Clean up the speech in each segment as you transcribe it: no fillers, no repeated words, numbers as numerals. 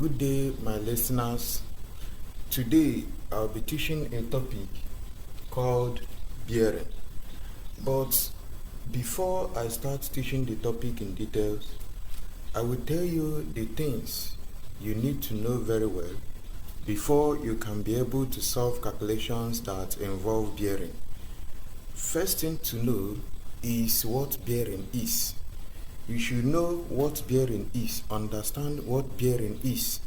Good day, my listeners. Today I'll be teaching a topic called bearing. But before I start teaching the topic in details, I will tell you the things you need to know very well before you can be able to solve calculations that involve bearing. First thing to know is what bearing is. You should know what bearing is, understand what bearing is.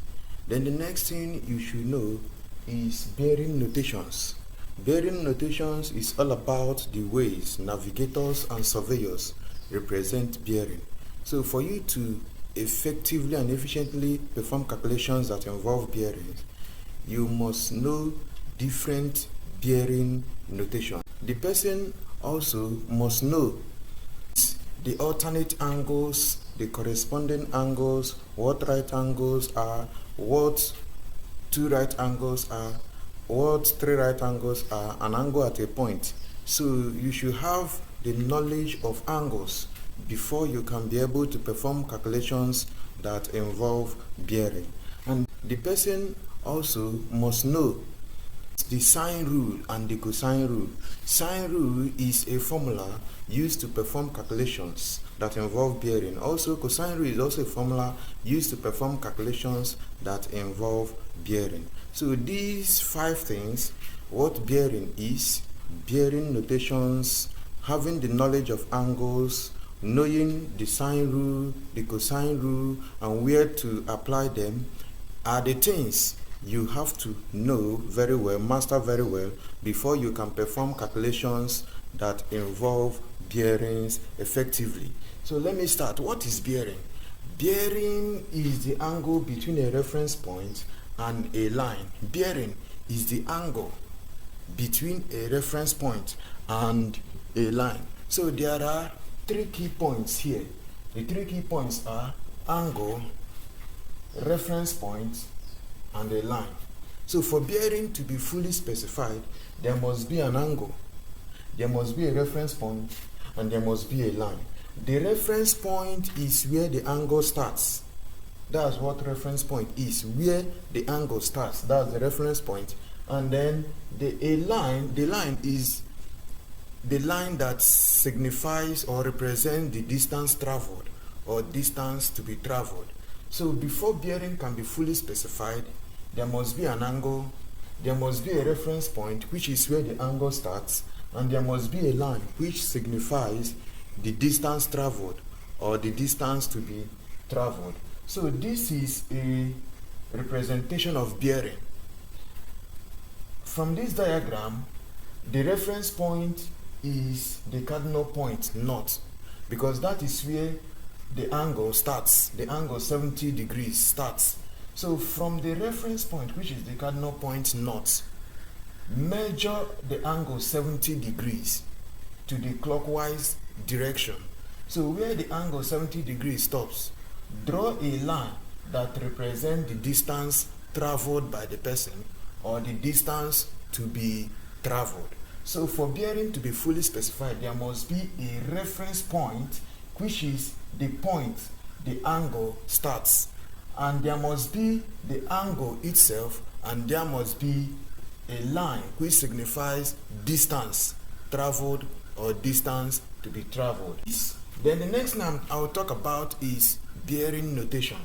Then the next thing you should know is bearing notations. Bearing notations is all about the ways navigators and surveyors represent bearing. So for you to effectively and efficiently perform calculations that involve bearings, you must know different bearing notation. The person also must know the alternate angles, the corresponding angles, what right angles are, what two right angles are, what three right angles are, an angle at a point. So you should have the knowledge of angles before you can be able to perform calculations that involve bearing. And the person also must know the sine rule and the cosine rule. Sine rule is a formula used to perform calculations that involve bearing. Also, cosine rule is also a formula used to perform calculations that involve bearing. So these 5 things, what bearing is, bearing notations, having the knowledge of angles, knowing the sine rule, the cosine rule, and where to apply them, are the things you have to know very well, master very well, before you can perform calculations that involve bearings effectively. So let me start. What is bearing? Bearing is the angle between a reference point and a line. Bearing is the angle between a reference point and a line. So there are 3 key points here. The 3 key points are angle, reference point, and a line. So for bearing to be fully specified, there must be an angle, there must be a reference point, and there must be a line. The reference point is where the angle starts. That's what reference point is, where the angle starts. That's the reference point. And then the line is the line that signifies or represents the distance traveled or distance to be traveled. So before bearing can be fully specified, there must be an angle, there must be a reference point, which is where the angle starts, and there must be a line which signifies the distance traveled or the distance to be traveled. So this is a representation of bearing. From this diagram, the reference point is the cardinal point north, because that is where the angle starts. The angle 70 degrees starts. So from the reference point, which is the cardinal point north, measure the angle 70 degrees to the clockwise direction. So where the angle 70 degrees stops, draw a line that represents the distance traveled by the person or the distance to be traveled. So for bearing to be fully specified, there must be a reference point, which is the point the angle starts. And there must be the angle itself, and there must be a line which signifies distance traveled or distance to be traveled. Then the next thing I will talk about is bearing notation.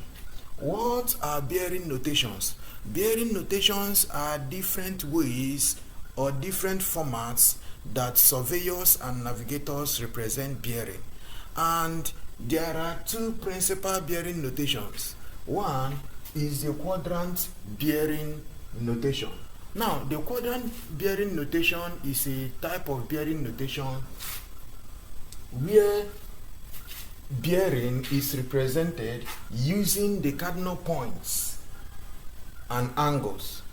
What are bearing notations? Bearing notations are different ways or different formats that surveyors and navigators represent bearing. And there are 2 principal bearing notations. One is the quadrant bearing notation. Now, the quadrant bearing notation is a type of bearing notation where bearing is represented using the cardinal points and angles.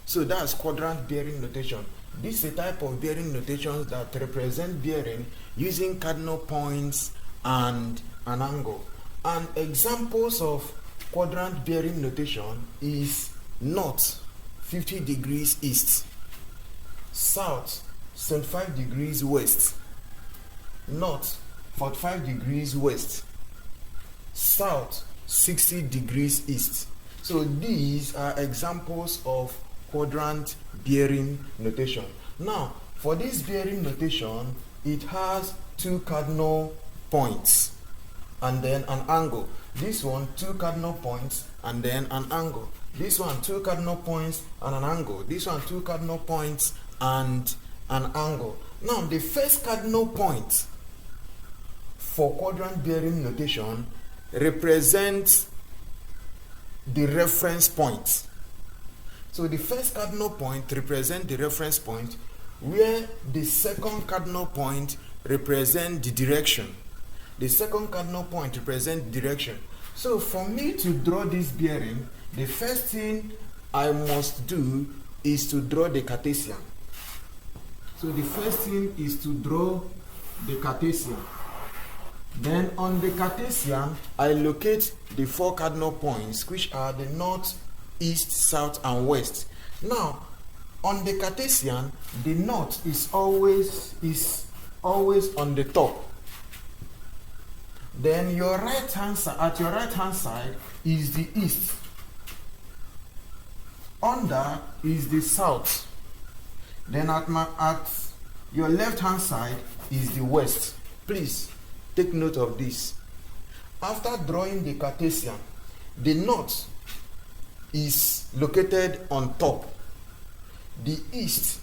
So that's quadrant bearing notation. This is a type of bearing notation that represent bearing using cardinal points and an angle. And examples of quadrant bearing notation is north 50 degrees east, south 75 degrees west, north 45 degrees west, south 60 degrees east. So these are examples of quadrant bearing notation. Now, for this bearing notation, it has two cardinal points and then an angle. This one, two cardinal points and then an angle. This one, two cardinal points and an angle. This one, two cardinal points and an angle. Now, the first cardinal point for quadrant bearing notation represents the reference point. So the first cardinal point represents the reference point, where the second cardinal point represents the direction. The second cardinal point represents direction. So for me to draw this bearing, the first thing I must do is to draw the Cartesian. So the first thing is to draw the Cartesian. Then on the Cartesian, I locate the four cardinal points, which are the north, east, south, and west. Now, on the Cartesian, the north is always on the top. Then at your right hand side is the east. Under is the south. Then at your left hand side is the west. Please take note of this. After drawing the Cartesian, the north is located on top. The east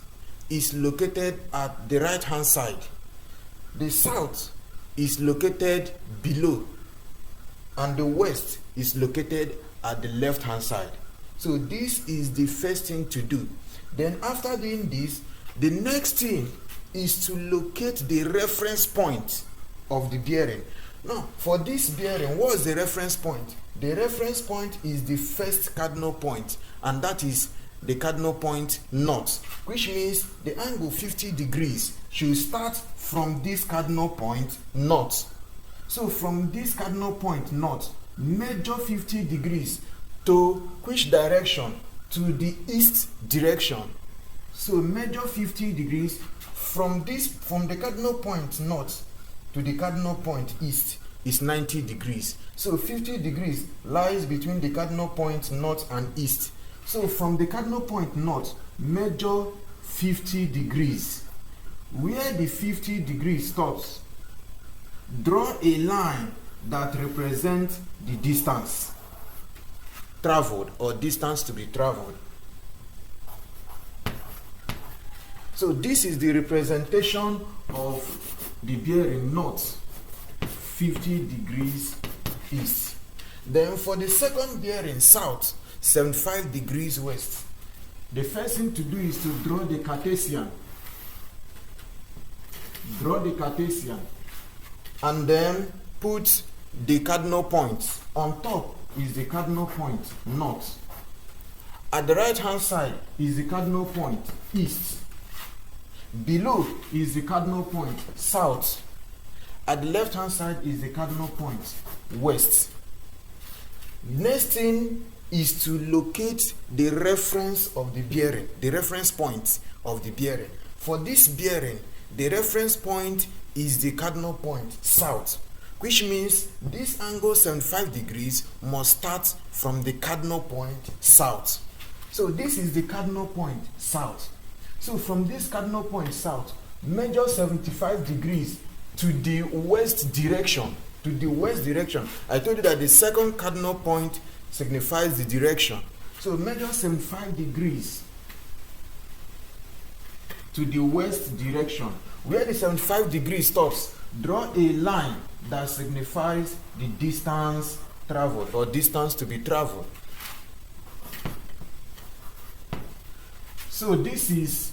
is located at the right hand side. The south is located below, and the west is located at the left hand side. So this is the first thing to do. Then after doing this, the next thing is to locate the reference point of the bearing. Now, for this bearing, what is the reference point? The reference point is the first cardinal point, and that is the cardinal point north, which means the angle 50 degrees should start from this cardinal point north. So from this cardinal point north, measure 50 degrees to which direction? To the east direction. So measure 50 degrees from the cardinal point north to the cardinal point east is 90 degrees. So 50 degrees lies between the cardinal point north and east. So from the cardinal point north, measure 50 degrees. Where the 50 degrees stops, draw a line that represents the distance traveled or distance to be traveled. So this is the representation of the bearing north, 50 degrees east. Then for the second bearing south, 75 degrees west. The first thing to do is to draw the Cartesian. Draw the Cartesian and then put the cardinal points. On top is the cardinal point north. At the right hand side is the cardinal point east. Below is the cardinal point south. At the left hand side is the cardinal point west. Next thing is to locate the reference of the bearing, the reference point of the bearing. For this bearing, the reference point is the cardinal point south, which means this angle 75 degrees must start from the cardinal point south. So this is the cardinal point south. So from this cardinal point south, measure 75 degrees to the west direction. To the west direction. I told you that the second cardinal point signifies the direction. So measure 75 degrees to the west direction. Where the 75 degrees stops, draw a line that signifies the distance traveled or distance to be traveled. So this is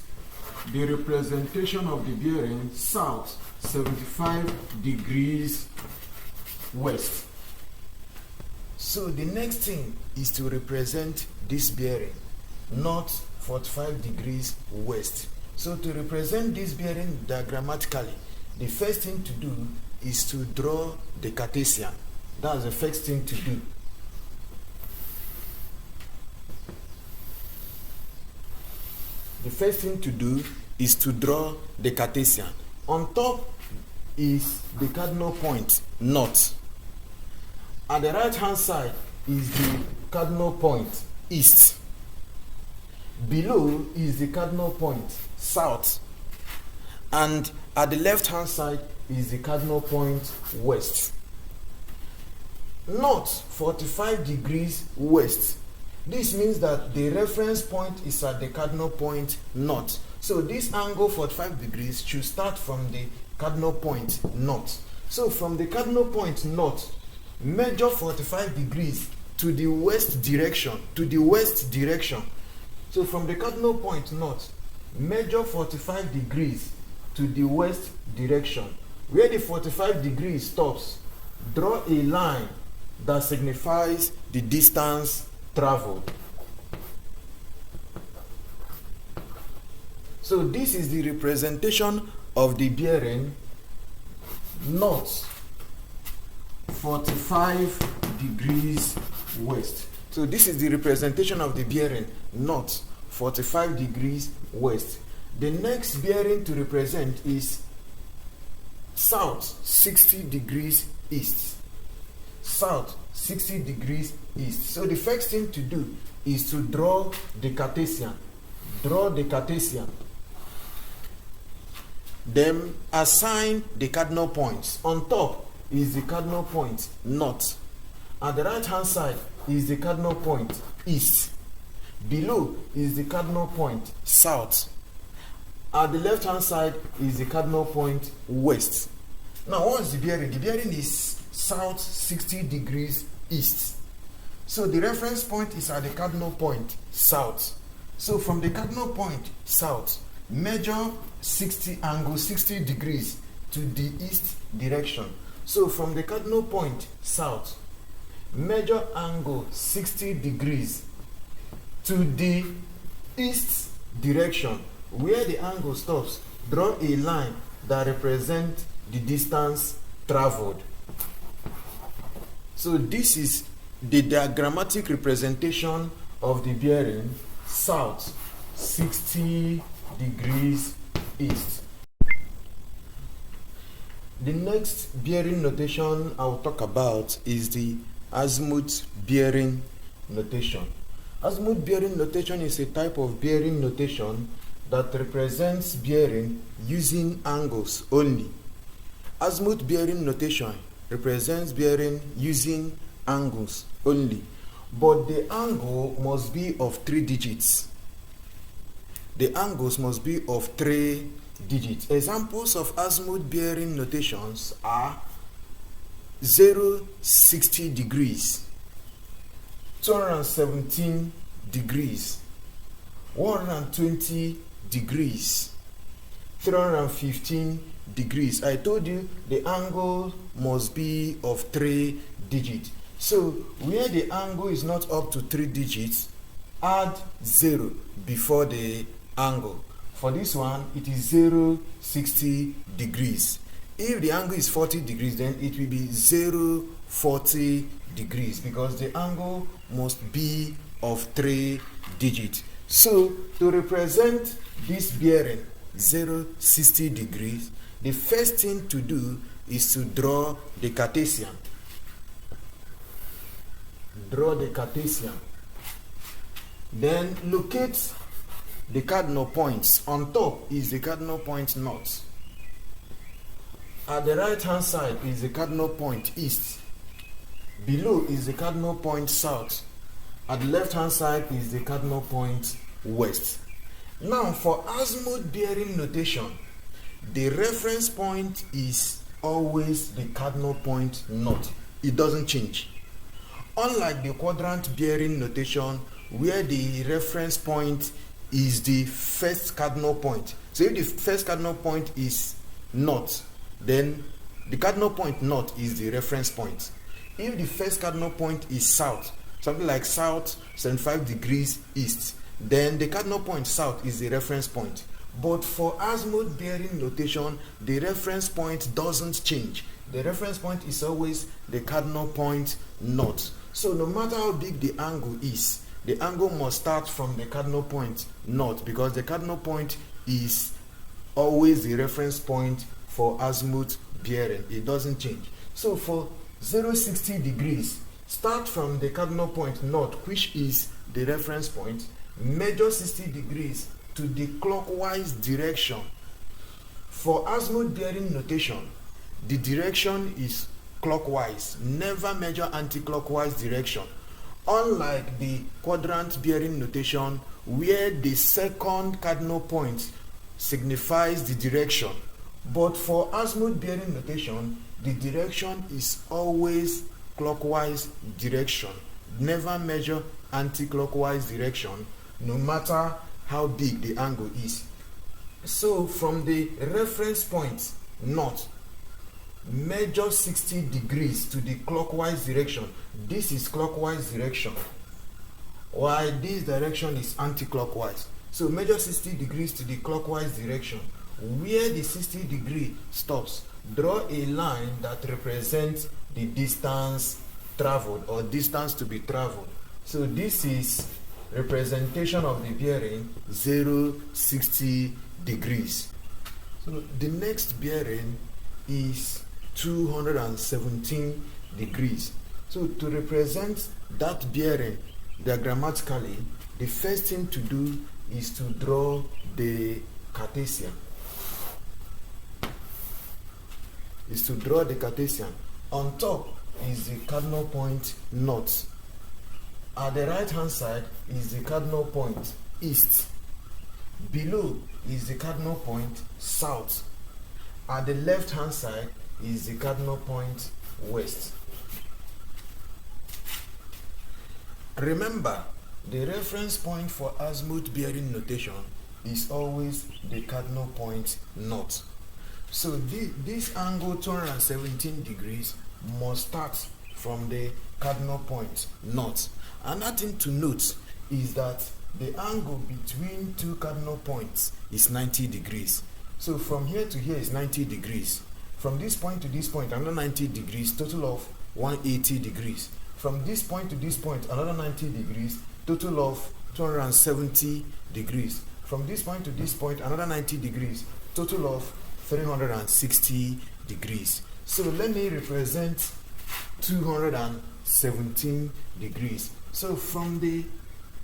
the representation of the bearing south, 75 degrees west. So the next thing is to represent this bearing north, 45 degrees west. So to represent this bearing diagrammatically, the first thing to do is to draw the Cartesian. That's the first thing to do. The first thing to do is to draw the Cartesian. On top is the cardinal point north. At the right hand side is the cardinal point east. Below is the cardinal point south. And at the left hand side is the cardinal point west. North 45 degrees west. This means that the reference point is at the cardinal point north. So this angle 45 degrees should start from the cardinal point north. So from the cardinal point north, measure 45 degrees to the west direction. So from the cardinal point north, measure 45 degrees to the west direction. Where the 45 degrees stops, draw a line that signifies the distance traveled. So this is the representation of the bearing north 45 degrees west. So this is the representation of the bearing north 45 degrees west. The next bearing to represent is south 60 degrees east. South 60 degrees east. So the first thing to do is to draw the Cartesian. Then assign the cardinal points. On top is the cardinal point north. At the right hand side is the cardinal point east. Below is the cardinal point south. At the left hand side is the cardinal point west. Now what is the bearing? The bearing is south 60 degrees east. So the reference point is at the cardinal point south. So from the cardinal point south, measure 60 degrees to the east direction. So from the cardinal point south, measure angle 60 degrees to the east direction. Where the angle stops, draw a line that represents the distance traveled. So this is the diagrammatic representation of the bearing south 60 degrees east. The next bearing notation I will talk about is the azimuth bearing notation. Azimuth bearing notation is a type of bearing notation that represents bearing using angles only. Azimuth bearing notation represents bearing using angles only, but the angle must be of 3 digits. The angles must be of 3 digits. Examples of azimuth bearing notations are 60 degrees, 217 degrees, 120 degrees, 315 degrees. I told you the angle must be of 3 digits. So where the angle is not up to 3 digits, add 0 before the angle. For this one, it is 60 degrees. If the angle is 40 degrees, then it will be 40 degrees, because the angle must be of 3 digits. So to represent this bearing 60 degrees, the first thing to do is to draw the Cartesian. Draw the Cartesian. Then locate the cardinal points. On top is the cardinal point north. At the right hand side is the cardinal point east. Below is the cardinal point south. At the left hand side is the cardinal point west. Now for azimuth bearing notation, the reference point is always the cardinal point north. It doesn't change. Unlike the quadrant bearing notation, where the reference point is the first cardinal point. So if the first cardinal point is north, then the cardinal point north is the reference point. If the first cardinal point is south, something like south 75 degrees east, then the cardinal point south is the reference point. But for azimuth bearing notation, the reference point doesn't change. The reference point is always the cardinal point north. So no matter how big the angle is, the angle must start from the cardinal point north, because the cardinal point is always the reference point for azimuth bearing. It doesn't change. So for 60 degrees. Start from the cardinal point north, which is the reference point. Measure 60 degrees to the clockwise direction. For azimuth bearing notation, the direction is clockwise. Never measure anti-clockwise direction. Unlike the quadrant bearing notation, where the second cardinal point signifies the direction. But for azimuth bearing notation, the direction is always clockwise direction. Never measure anti-clockwise direction, no matter how big the angle is. So from the reference point north, measure 60 degrees to the clockwise direction. This is clockwise direction, while this direction is anti-clockwise. So measure 60 degrees to the clockwise direction. Where the 60 degree stops, draw a line that represents the distance traveled or distance to be traveled. So this is representation of the bearing 60 degrees. So the next bearing is 217 degrees. So to represent that bearing diagrammatically, the first thing to do is to draw the Cartesian. On top is the cardinal point north. At the right hand side is the cardinal point east. Below is the cardinal point south. At the left hand side is the cardinal point west. Remember, the reference point for azimuth bearing notation is always the cardinal point north. So this angle 217 degrees must start from the cardinal point north. Another thing to note is that the angle between two cardinal points is 90 degrees. So from here to here is 90 degrees. From this point to this point, another 90 degrees, total of 180 degrees. From this point to this point, another 90 degrees, total of 270 degrees. From this point to this point, another 90 degrees, total of 360 degrees. So let me represent 217 degrees. So from the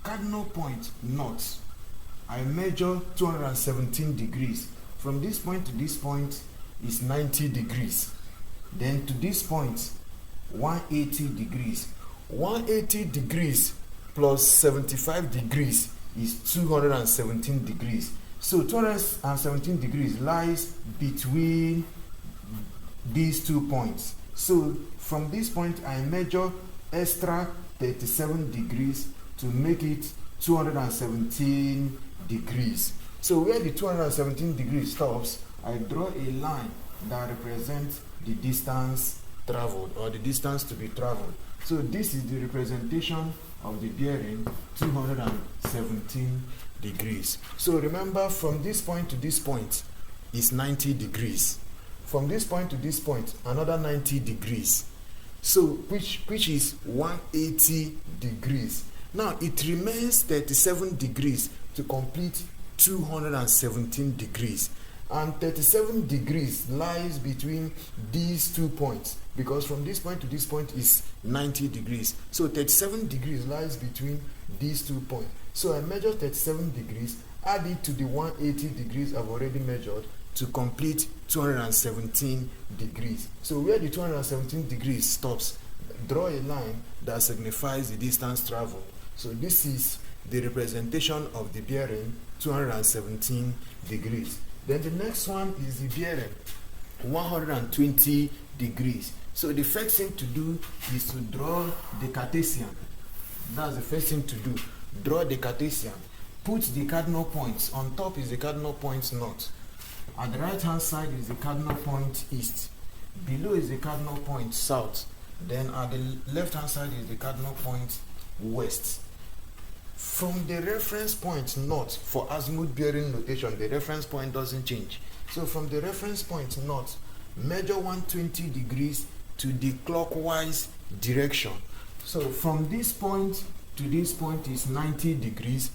cardinal point north, I measure 217 degrees. From this point to this point is 90 degrees. Then to this point, 180 degrees. 180 degrees plus 75 degrees is 217 degrees. So 217 degrees lies between these 2 points. So from this point, I measure extra 37 degrees to make it 217 degrees. So where the 217 degrees stops, I draw a line that represents the distance traveled or the distance to be traveled. So this is the representation of the bearing 217 degrees. So remember, from this point to this point is 90 degrees. From this point to this point, another 90 degrees. So which is 180 degrees. Now it remains 37 degrees to complete 217 degrees. And 37 degrees lies between these 2 points, because from this point to this point is 90 degrees. So 37 degrees lies between these 2 points. So I measure 37 degrees, add it to the 180 degrees I've already measured to complete 217 degrees. So where the 217 degrees stops, draw a line that signifies the distance traveled. So this is the representation of the bearing 217 degrees. Then the next one is the bearing 120 degrees. So the first thing to do is to draw the Cartesian. That's the first thing to do. Draw the Cartesian. Put the cardinal points. On top is the cardinal point north. At the right hand side is the cardinal point east. Below is the cardinal point south. Then at the left hand side is the cardinal point west. From the reference point north, for azimuth bearing notation, the reference point doesn't change. So from the reference point north, measure 120 degrees to the clockwise direction. So from this point to this point is 90 degrees.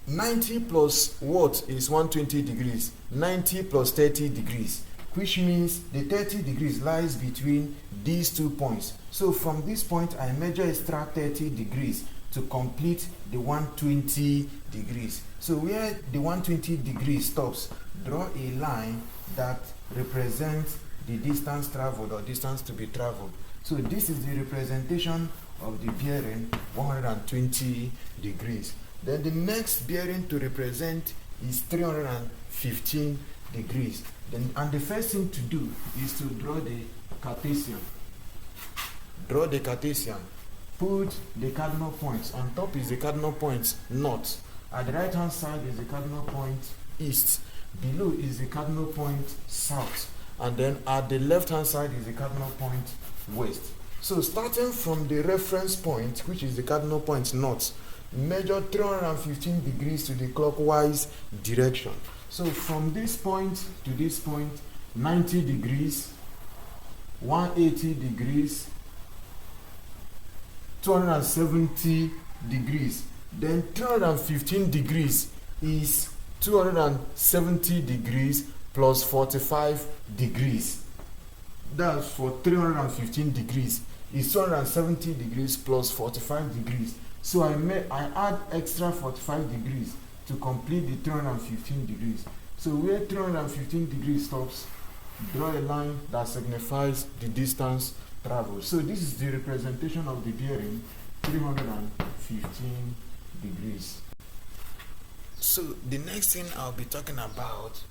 90 plus what is 120 degrees? 90 plus 30 degrees. which means the 30 degrees lies between these 2 points. So from this point, I measure extra 30 degrees to complete the 120 degrees. So where the 120 degrees stops, draw a line that represents the distance traveled or distance to be traveled. So this is the representation of the bearing 120 degrees. Then the next bearing to represent is 315 degrees. And the first thing to do is to draw the Cartesian. Draw the Cartesian. Put the cardinal points. On top is the cardinal point north. At the right hand side is the cardinal point east. Below is the cardinal point south. And then at the left hand side is the cardinal point west. So starting from the reference point, which is the cardinal point north, measure 315 degrees to the clockwise direction. So from this point to this point, 90 degrees, 180 degrees, 270 degrees. Then 315 degrees is 270 degrees plus 45 degrees. That's for 315 degrees is 270 degrees plus 45 degrees. So I add extra 45 degrees to complete the 315 degrees. So where 315 degrees stops, draw a line that signifies the distance traveled. So this is the representation of the bearing 315 degrees. So the next thing I'll be talking about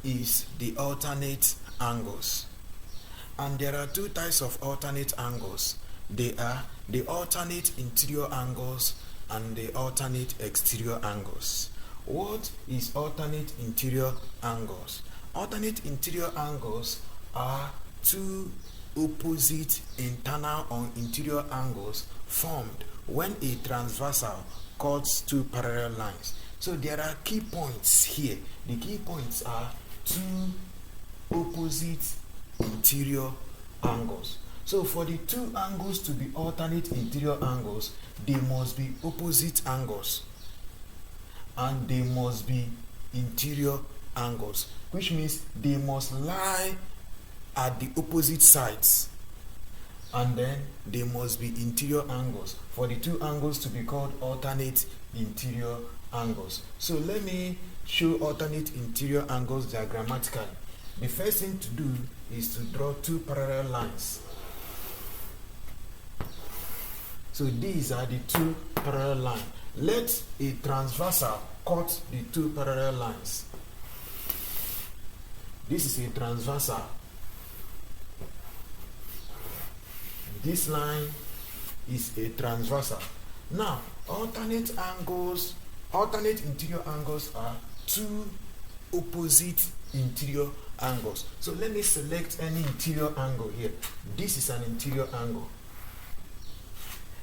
is the alternate angles. And there are two types of alternate angles. They are the alternate interior angles and the alternate exterior angles. What is alternate interior angles? Alternate interior angles are two opposite internal or interior angles formed when a transversal cuts two parallel lines. So there are key points here. The key points are two opposite interior angles. So for the two angles to be alternate interior angles, they must be opposite angles and they must be interior angles, which means they must lie at the opposite sides, and then they must be interior angles for the two angles to be called alternate interior angles. So let me show alternate interior angles diagrammatically. The first thing to do is to draw two parallel lines. So these are the two parallel lines. Let a transversal cut the two parallel lines. This is a transversal. This line is a transversal. Now, alternate interior angles are two opposite interior angles. So let me select any interior angle here. This is an interior angle.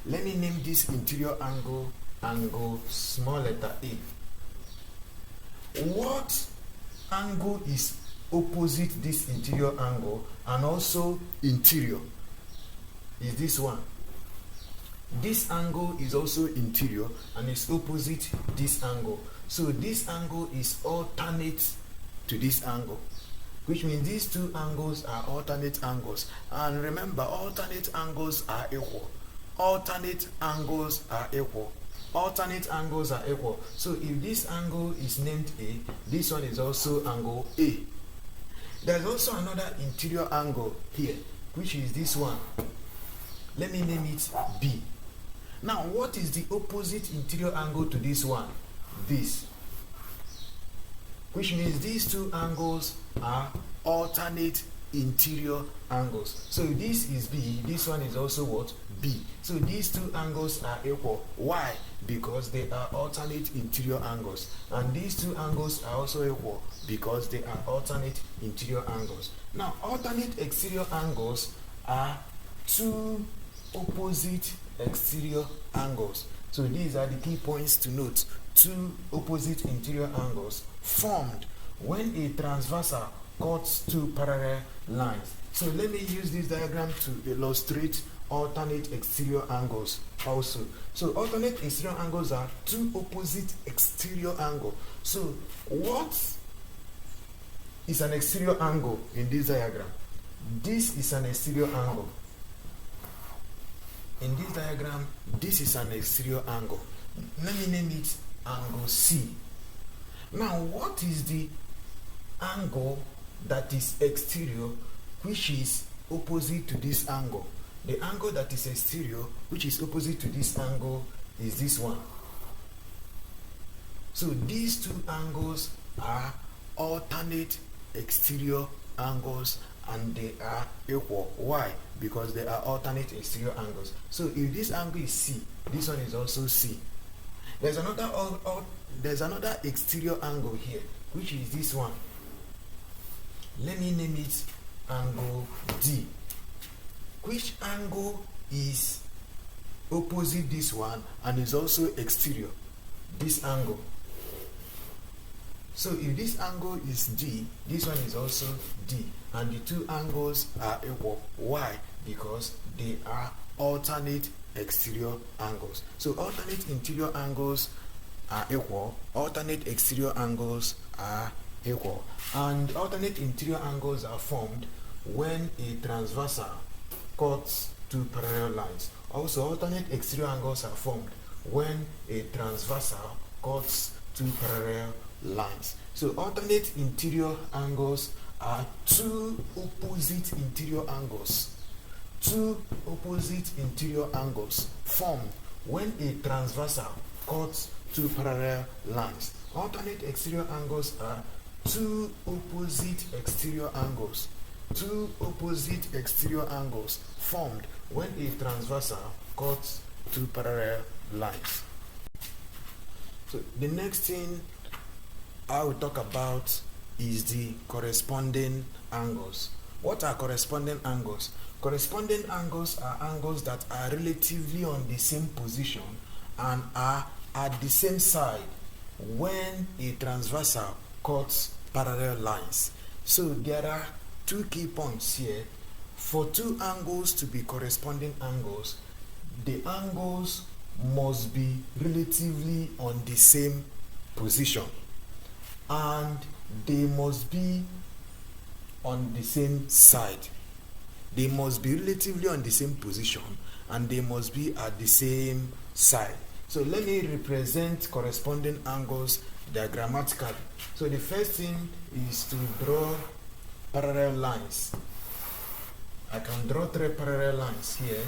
Let me name this interior angle angle small letter A. What angle is opposite this interior angle and also interior? Is this one. This angle is also interior and is opposite this angle. So this angle is alternate to this angle, which means these two angles are alternate angles. And remember, alternate angles are equal. Alternate angles are equal. Alternate angles are equal. So if this angle is named A, this one is also angle A. There's also another interior angle here, which is this one. Let me name it B. Now, what is the opposite interior angle to this one? This. Which means these two angles are alternate interior angles. So this is B, this one is also what? B. So these two angles are equal. Why? Because they are alternate interior angles. And these two angles are also equal because they are alternate interior angles. Now, alternate exterior angles are two opposite exterior angles. So these are the key points to note. Two opposite interior angles formed when a transversal cuts two parallel lines. So let me use this diagram to illustrate alternate exterior angles also. So alternate exterior angles are two opposite exterior angles. So what is an exterior angle in this diagram. This is an exterior angle. In this diagram, this is an exterior angle. Let me name it angle C. Now, what is the angle that is exterior, which is opposite to this angle? The angle that is exterior, which is opposite to this angle, is this one. So these two angles are alternate exterior angles and they are equal. Why? Because they are alternate exterior angles. So if this angle is C, this one is also C. There's another exterior angle here, which is this one. Let me name it angle D. Which angle is opposite this one and is also exterior? This angle. So if this angle is D, this one is also D, and the two angles are equal. Why? Because they are alternate exterior angles. So alternate interior angles are equal, alternate exterior angles are equal, and alternate interior angles are formed when a transversal cuts two parallel lines. Also, alternate exterior angles are formed when a transversal cuts two parallel lines. So alternate interior angles are two opposite interior angles. Two opposite interior angles formed when a transversal cuts two parallel lines. Alternate exterior angles are two opposite exterior angles. Two opposite exterior angles formed when a transversal cuts two parallel lines. So the next thing I will talk about is the corresponding angles. What are corresponding angles? Corresponding angles are angles that are relatively on the same position and are at the same side when a transversal cuts parallel lines. So there are two key points here. For two angles to be corresponding angles, the angles must be relatively on the same position and they must be on the same side. They must be relatively on the same position and they must be at the same side. So let me represent corresponding angles diagrammatically. So the first thing is to draw parallel lines. I can draw three parallel lines here.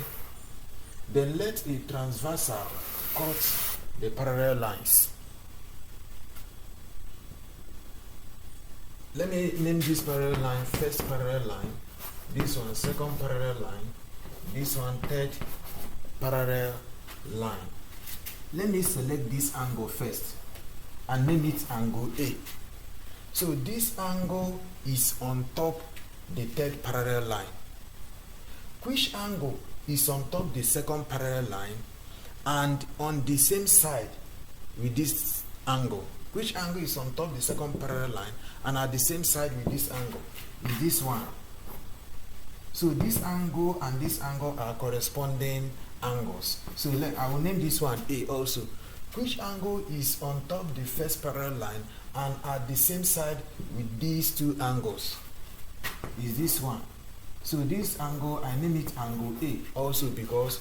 Then let a transversal cut the parallel lines. Let me name this parallel line first parallel line, this one second parallel line, this one third parallel line. Let me select this angle first and name it angle A. So this angle is on top the third parallel line. Which angle is on top the second parallel line and on the same side with this angle? Which angle is on top the second parallel line and at the same side with this angle? Is this one. So this angle and this angle are corresponding angles. So I will name this one A also. Which angle is on top the first parallel line and at the same side with these two angles? Is this one. So this angle, I name it angle A also because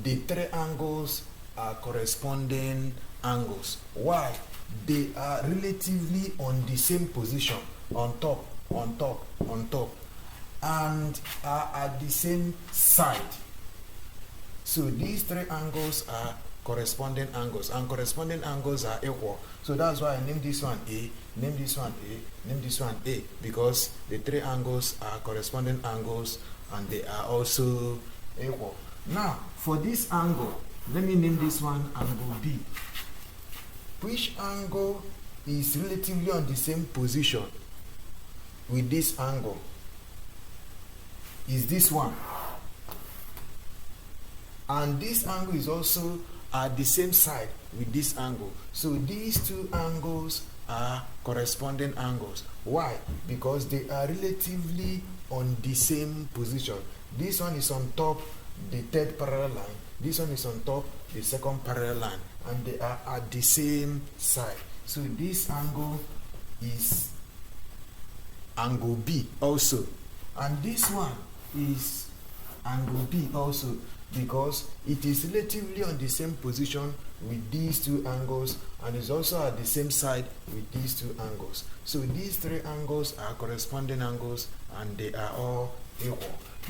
the three angles are corresponding angles. Why? They are relatively on the same position, on top, and are at the same side. So these three angles are corresponding angles, and corresponding angles are equal. So that's why I name this one A, name this one A, name this one A, because the three angles are corresponding angles and they are also equal. Now, for this angle, let me name this one angle B. Which angle is relatively on the same position with this angle? Is this one. And this angle is also at the same side with this angle. So these two angles are corresponding angles. Why? Because they are relatively on the same position. This one is on top the third parallel line. This one is on top the second parallel line. And they are at the same side. So this angle is angle B also. And this one is angle B also, because it is relatively on the same position with these two angles and is also at the same side with these two angles. So these three angles are corresponding angles and they are all equal.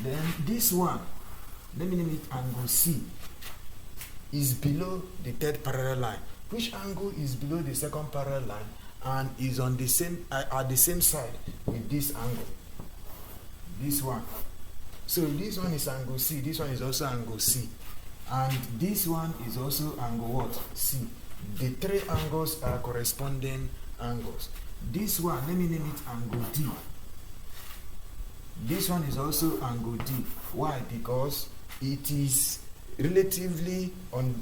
Then this one, let me name it angle C, is below the third parallel line. Which angle is below the second parallel line and is on the same at the same side with this angle? This one. So this one is angle C, this one is also angle C, and this one is also angle what? C. The three angles are corresponding angles. This one, let me name it angle D. This one is also angle D. Why? Because it is relatively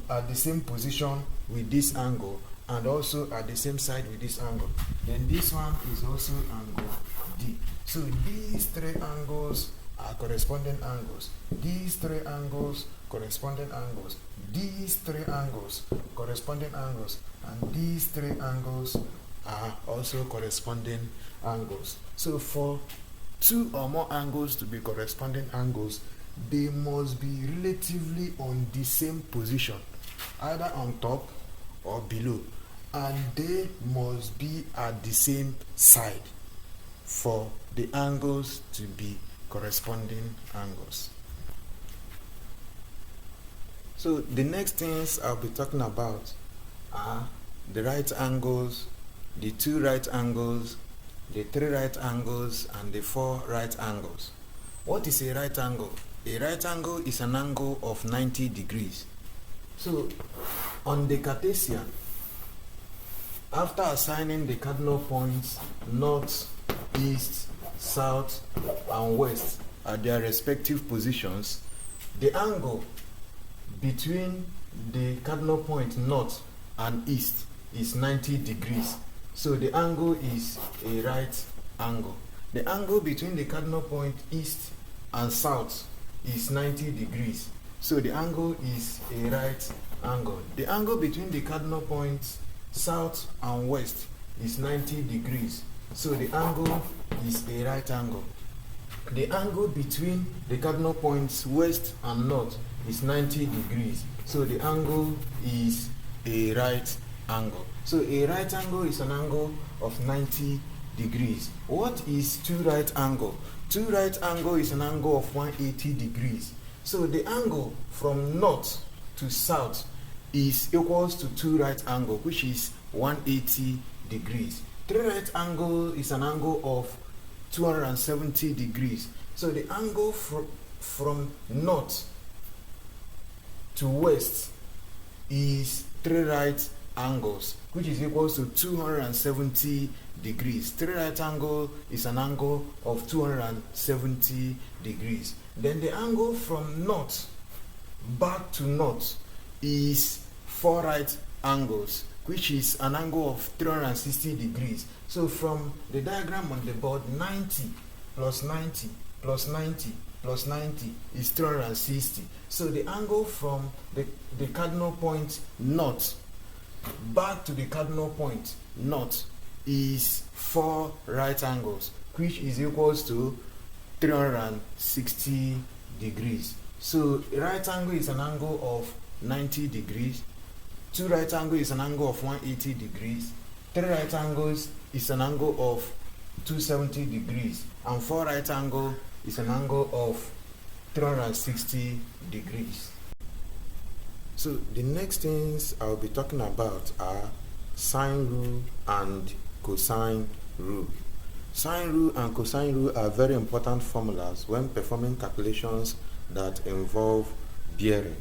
at the same position with this angle and also at the same side with this angle. Then this one is also angle D. So these three angles are corresponding angles. These three angles corresponding angles. These three angles corresponding angles. And these three angles are also corresponding angles. So for two or more angles to be corresponding angles, they must be relatively on the same position, either on top or below, and they must be at the same side for the angles to be corresponding angles. So the next things I'll be talking about are the right angles, the two right angles, the three right angles, and the four right angles. What is a right angle? A right angle is an angle of 90 degrees. So on the Cartesian, after assigning the cardinal points north, east, south, and west at their respective positions, the angle between the cardinal point north and east is 90 degrees. So the angle is a right angle. The angle between the cardinal point east and south is 90 degrees. So the angle is a right angle. The angle between the cardinal points south and west is 90 degrees. So the angle is a right angle. The angle between the cardinal points west and north is 90 degrees. So the angle is a right angle. So a right angle is an angle of 90 degrees. What is two right angle? Two right angle is an angle of 180 degrees. So the angle from north to south is equals to two right angle, which is 180 degrees. Three right angle is an angle of 270 degrees. So the angle from north to west is three right angles, which is equals to 270 degrees. Three right angle is an angle of 270 degrees. Then the angle from north back to north is four right angles, which is an angle of 360 degrees. So from the diagram on the board, 90 plus 90 plus 90 plus 90 is 360. So the angle from the cardinal point north back to the cardinal point north is four right angles, which is equals to 360 degrees. So a right angle is an angle of 90 degrees. Two right angle is an angle of 180 degrees. Three right angles is an angle of 270 degrees. And four right angle is an angle of 360 degrees. So the next things I'll be talking about are sine rule and cosine rule. Sine rule and cosine rule are very important formulas when performing calculations that involve bearing.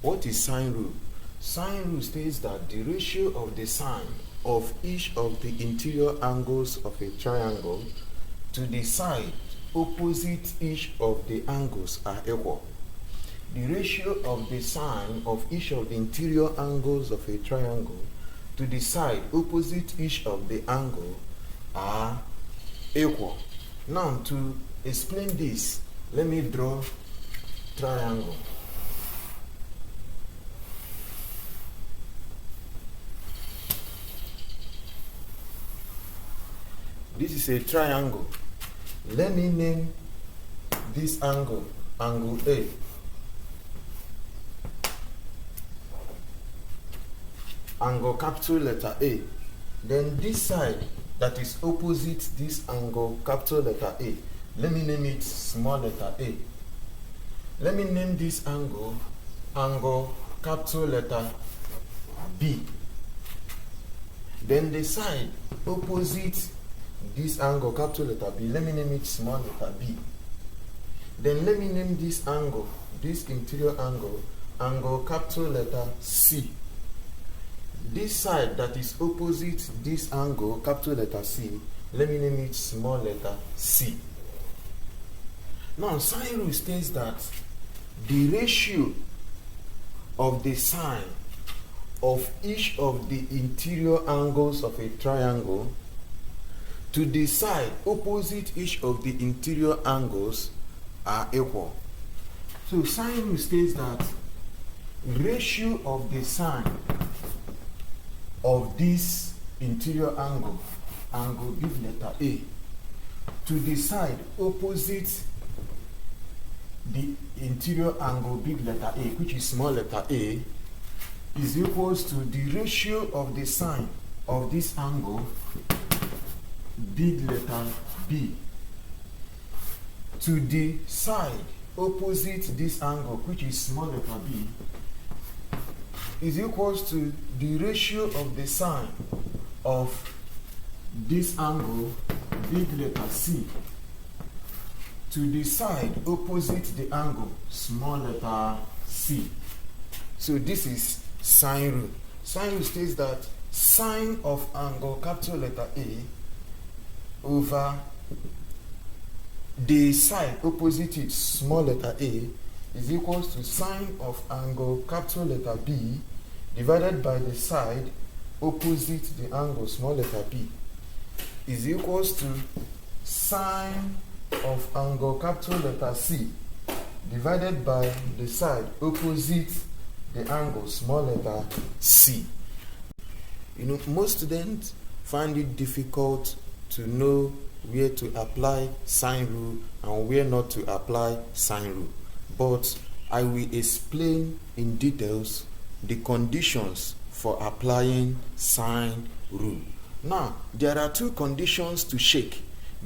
What is sine rule? Sine rule states that the ratio of the sine of each of the interior angles of a triangle to the side opposite each of the angles are equal. The ratio of the sine of each of the interior angles of a triangle to the side opposite each of the angle are equal. Now to explain this, let me draw triangle. This is a triangle. Let me name this angle A. Angle capital letter A. Then this side that is opposite this angle capital letter A, let me name it small letter a. Let me name this angle capital letter B. Then the side opposite this angle capital letter B, let me name it small letter b. Then let me name this angle, this interior angle capital letter C. This side that is opposite this angle capital letter C, let me name it small letter c. Now sine rule states that the ratio of the sine of each of the interior angles of a triangle to the side opposite each of the interior angles are equal. So sine rule states that ratio of the sine of this interior angle big letter A, to the side opposite the interior angle big letter A, which is small letter a, is equals to the ratio of the sine of this angle big letter B to the side opposite this angle, which is small letter b, is equals to the ratio of the sine of this angle big letter C to the side opposite the angle small letter c. So this is sine rule. Sine rule states that sine of angle capital letter A over the side opposite it small letter a is equals to sine of angle capital letter B divided by the side opposite the angle small letter b is equals to sine of angle capital letter C divided by the side opposite the angle small letter c. You know, most students find it difficult to know where to apply sine rule and where not to apply sine rule, but I will explain in details the conditions for applying sine rule. Now, there are two conditions to check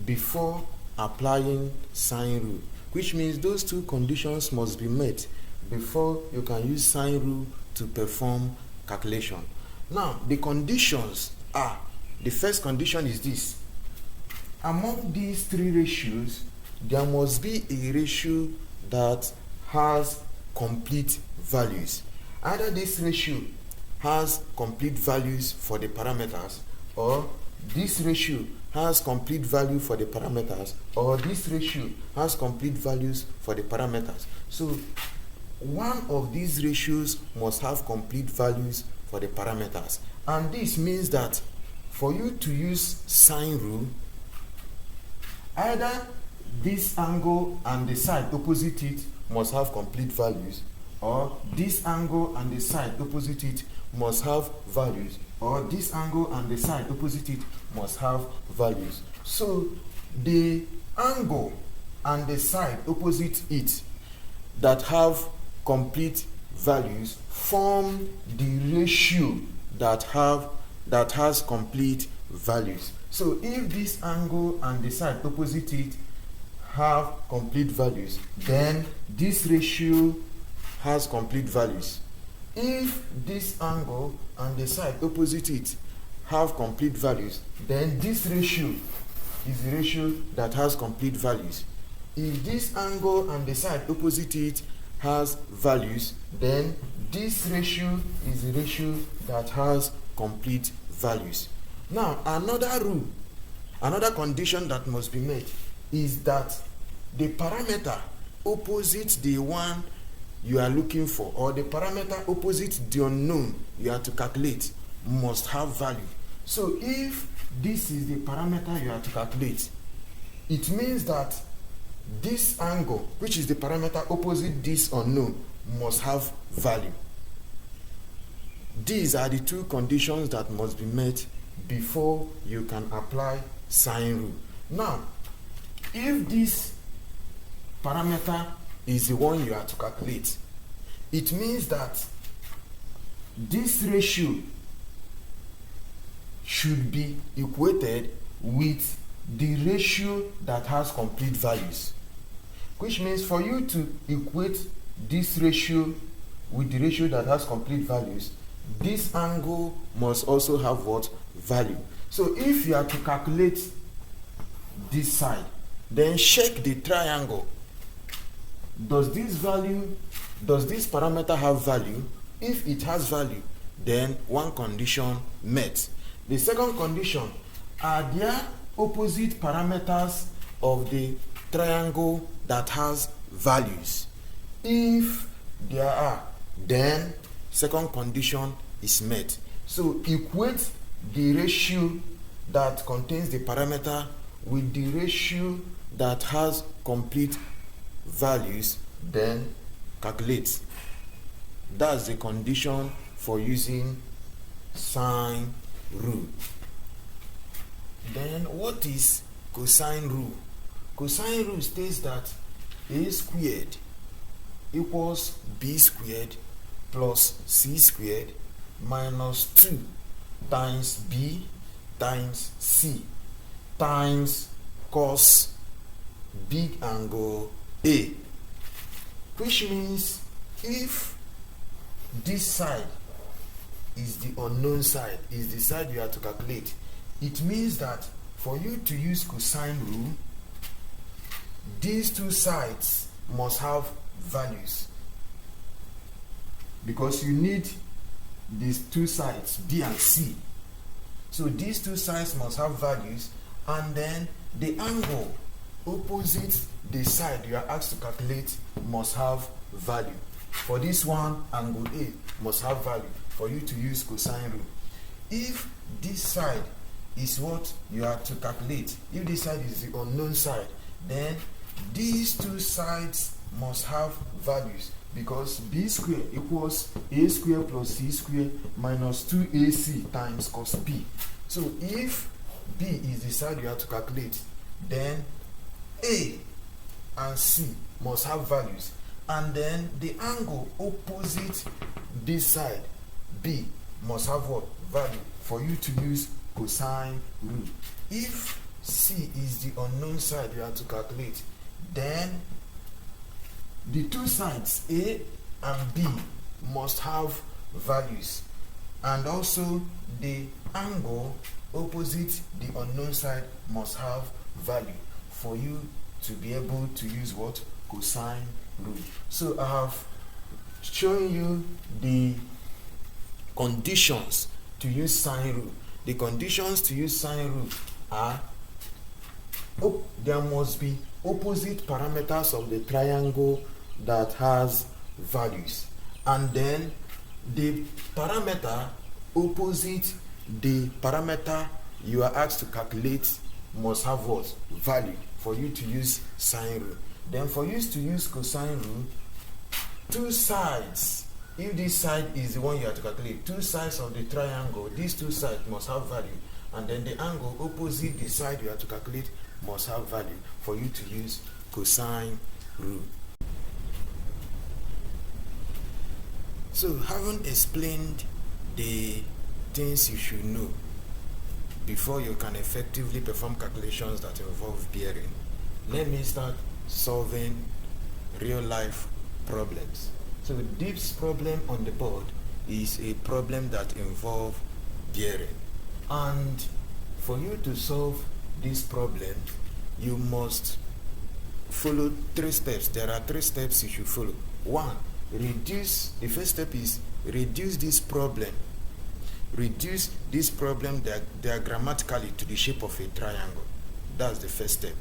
before applying sine rule, which means those two conditions must be met before you can use sine rule to perform calculation. Now, the conditions are, the first condition is this: among these three ratios, there must be a ratio that has complete values. Either this ratio has complete values for the parameters, or this ratio has complete value for the parameters, or this ratio has complete values for the parameters. So one of these ratios must have complete values for the parameters. And this means that for you to use sine rule, either this angle and the side opposite it must have complete values, or this angle and the side opposite it must have values, or this angle and the side opposite it must have values. So the angle and the side opposite it that have complete values form the ratio that has complete values. So if this angle and the side opposite it have complete values, then this ratio has complete values. If this angle and the side opposite it have complete values, then this ratio is the ratio that has complete values. If this angle and the side opposite it has values, then this ratio is the ratio that has complete values. Now, another rule, another condition that must be met is that the parameter opposite the one you are looking for, or the parameter opposite the unknown you have to calculate, must have value. So if this is the parameter you have to calculate, it means that this angle, which is the parameter opposite this unknown, must have value. These are the two conditions that must be met before you can apply sine rule. Now, if this parameter is the one you are to calculate, it means that this ratio should be equated with the ratio that has complete values, which means for you to equate this ratio with the ratio that has complete values, this angle must also have what? Value. So if you are to calculate this side, then check the triangle. Does this parameter have value? If it has value, then one condition met. The second condition, are there opposite parameters of the triangle that has values? If there are, then second condition is met. So equate the ratio that contains the parameter with the ratio that has complete values, then calculate. That's the condition for using sine rule. Then what is cosine rule? Cosine rule states that a squared equals b squared plus c squared minus 2 times b times c times cos big angle A, which means if this side is the unknown side, is the side you have to calculate, it means that for you to use cosine rule, these two sides must have values, because you need these two sides, B and C. So these two sides must have values, and then the angle opposite the side you are asked to calculate must have value. For this one, angle A must have value for you to use cosine rule. If this side is what you are to calculate, if this side is the unknown side, then these two sides must have values, because b squared equals a squared plus c squared minus 2ac times cos b. So if b is the side you have to calculate, then a and c must have values, and then the angle opposite this side, b, must have what? Value for you to use cosine rule. If c is the unknown side you have to calculate, then the two sides a and b must have values, and also the angle opposite the unknown side must have value for you to be able to use what? Cosine rule. So I have shown you the conditions to use sine rule. The conditions to use sine rule are, there must be opposite parameters of the triangle that has values, and then the parameter opposite the parameter you are asked to calculate must have what? Value for you to use sine rule. Then for you to use cosine rule, two sides, if this side is the one you have to calculate, two sides of the triangle, these two sides must have value, and then the angle opposite the side you have to calculate must have value for you to use cosine rule. So having explained the things you should know before you can effectively perform calculations that involve bearing, let me start solving real life problems. So this problem on the board is a problem that involves bearing, and for you to solve this problem you must follow three steps. There are three steps you should follow. One, reduce. The first step is reduce this problem. Reduce this problem diagrammatically to the shape of a triangle. That's the first step.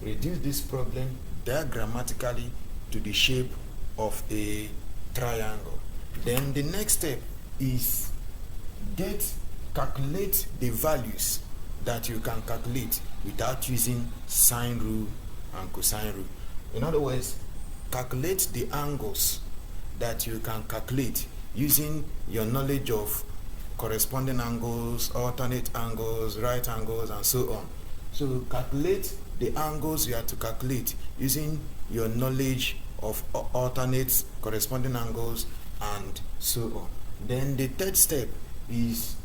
Reduce this problem diagrammatically to the shape of a triangle. Then the next step is calculate the values that you can calculate without using sine rule and cosine rule. In other words, calculate the angles that you can calculate using your knowledge of corresponding angles, alternate angles, right angles, and so on. So calculate the angles you have to calculate using your knowledge of alternates, corresponding angles, and so on. Then the third step is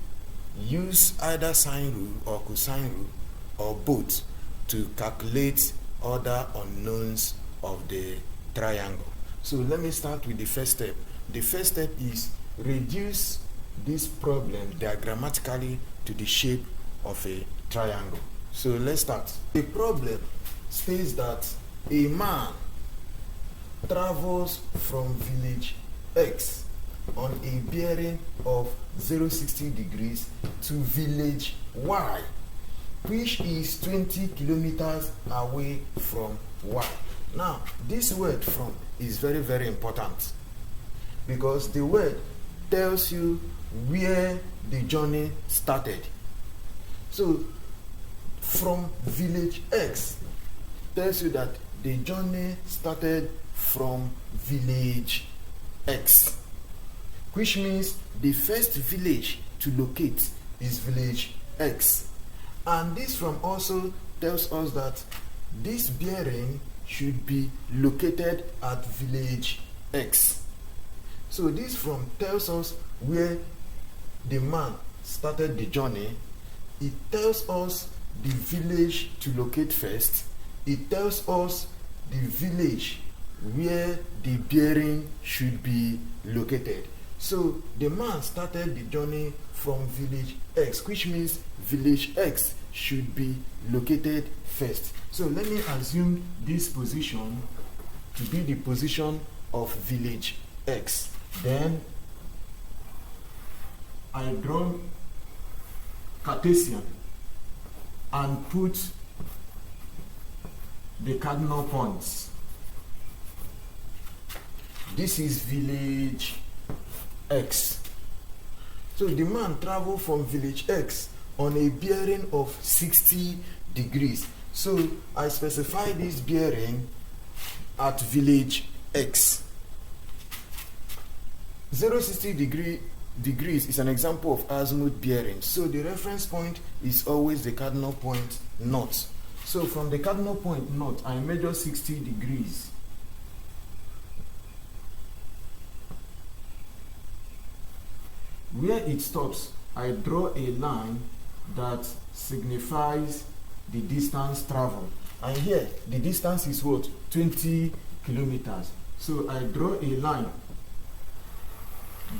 use either sine rule or cosine rule or both to calculate other unknowns of the triangle. So let me start with the first step. The first step is reduce this problem diagrammatically to the shape of a triangle. So let's start. The problem states that a man travels from village X on a bearing of 060 degrees to village Y, which is 20 kilometers away from Y. Now, this word from is very, very important because the word tells you where the journey started. So, from village X tells you that the journey started from village X, which means the first village to locate is village X. And this from also tells us that this bearing should be located at village X. So this from tells us where the man started the journey. It tells us the village to locate first. It tells us the village where the bearing should be located. So the man started the journey from village X, which means village X should be located first. So let me assume this position to be the position of village X. Then I draw Cartesian and put the cardinal points. This is village X. So the man traveled from village X on a bearing of 60 degrees. So I specify this bearing at village X. 060 degrees is an example of azimuth bearing. So the reference point is always the cardinal point north. So from the cardinal point north, I measure 60 degrees. Where it stops, I draw a line that signifies the distance traveled. And here, the distance is what? 20 kilometers. So I draw a line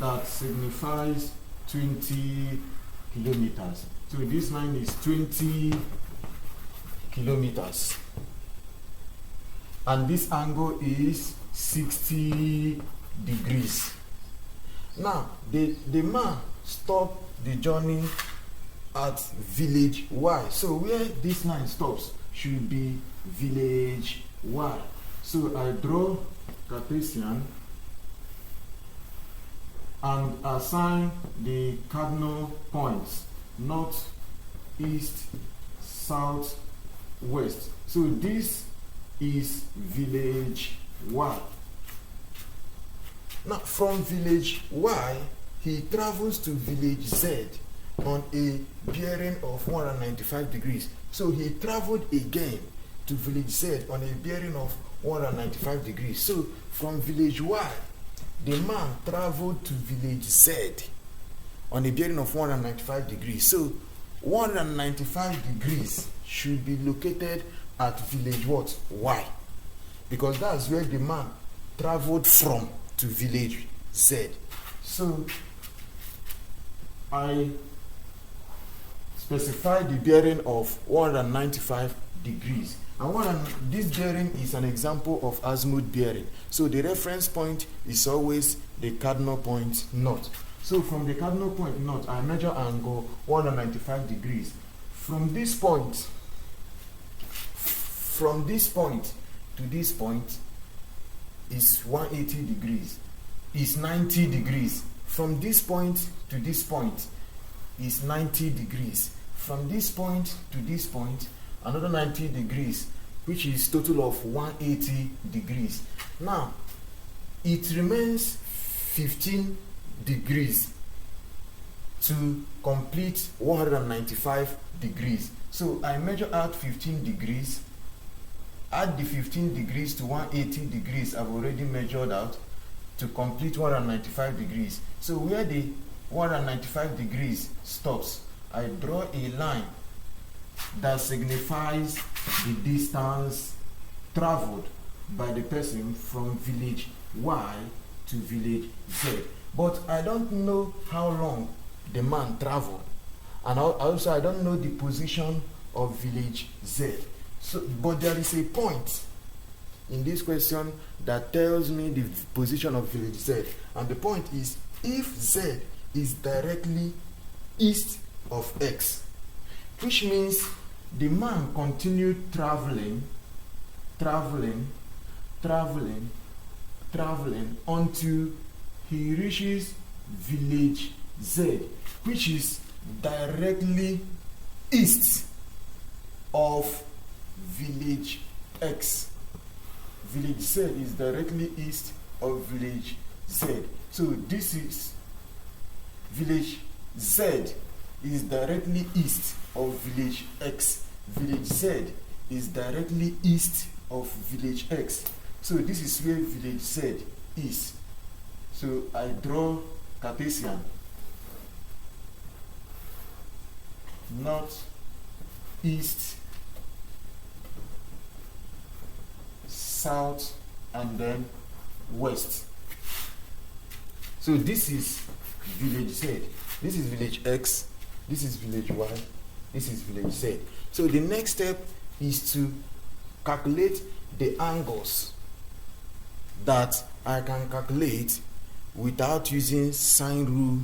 that signifies 20 kilometers. So this line is 20 kilometers. And this angle is 60 degrees. Now, the man stopped the journey at village Y. So where this line stops should be village Y. So I draw Cartesian and assign the cardinal points north, east, south, west. So this is village Y. Now from village Y, he travels to village Z on a bearing of 195 degrees. So he traveled again to village Z on a bearing of 195 degrees. So from village Y, the man traveled to village Z on a bearing of 195 degrees. So 195 degrees should be located at village what? Y. Because that's where the man traveled from to village Z. So I specify the bearing of 195 degrees. And this bearing is an example of azimuth bearing. So the reference point is always the cardinal point north. So from the cardinal point north, I measure angle 195 degrees. From this point to this point is 180 degrees, is 90 degrees. From this point to this point is 90 degrees. From this point to this point, another 90 degrees, which is total of 180 degrees. Now, it remains 15 degrees to complete 195 degrees. So I measure out 15 degrees add the 15 degrees to 180 degrees I've already measured out to complete 195 degrees. So where the 195 degrees stops, I draw a line that signifies the distance traveled by the person from village Y to village Z. But I don't know how long the man traveled, and also I don't know the position of village Z. So, but there is a point in this question that tells me the position of village Z, and the point is if Z is directly east of X, which means the man continued traveling until he reaches village Z, which is directly east of village X. Village Z is directly east of village Z. So this is village Z is directly east of village X. Village Z is directly east of village X. So this is where village Z is. So I draw Cartesian. North, east, south, and then west. So this is village Z. This is village X. This is village Y. This is village Z. So the next step is to calculate the angles that I can calculate without using sine rule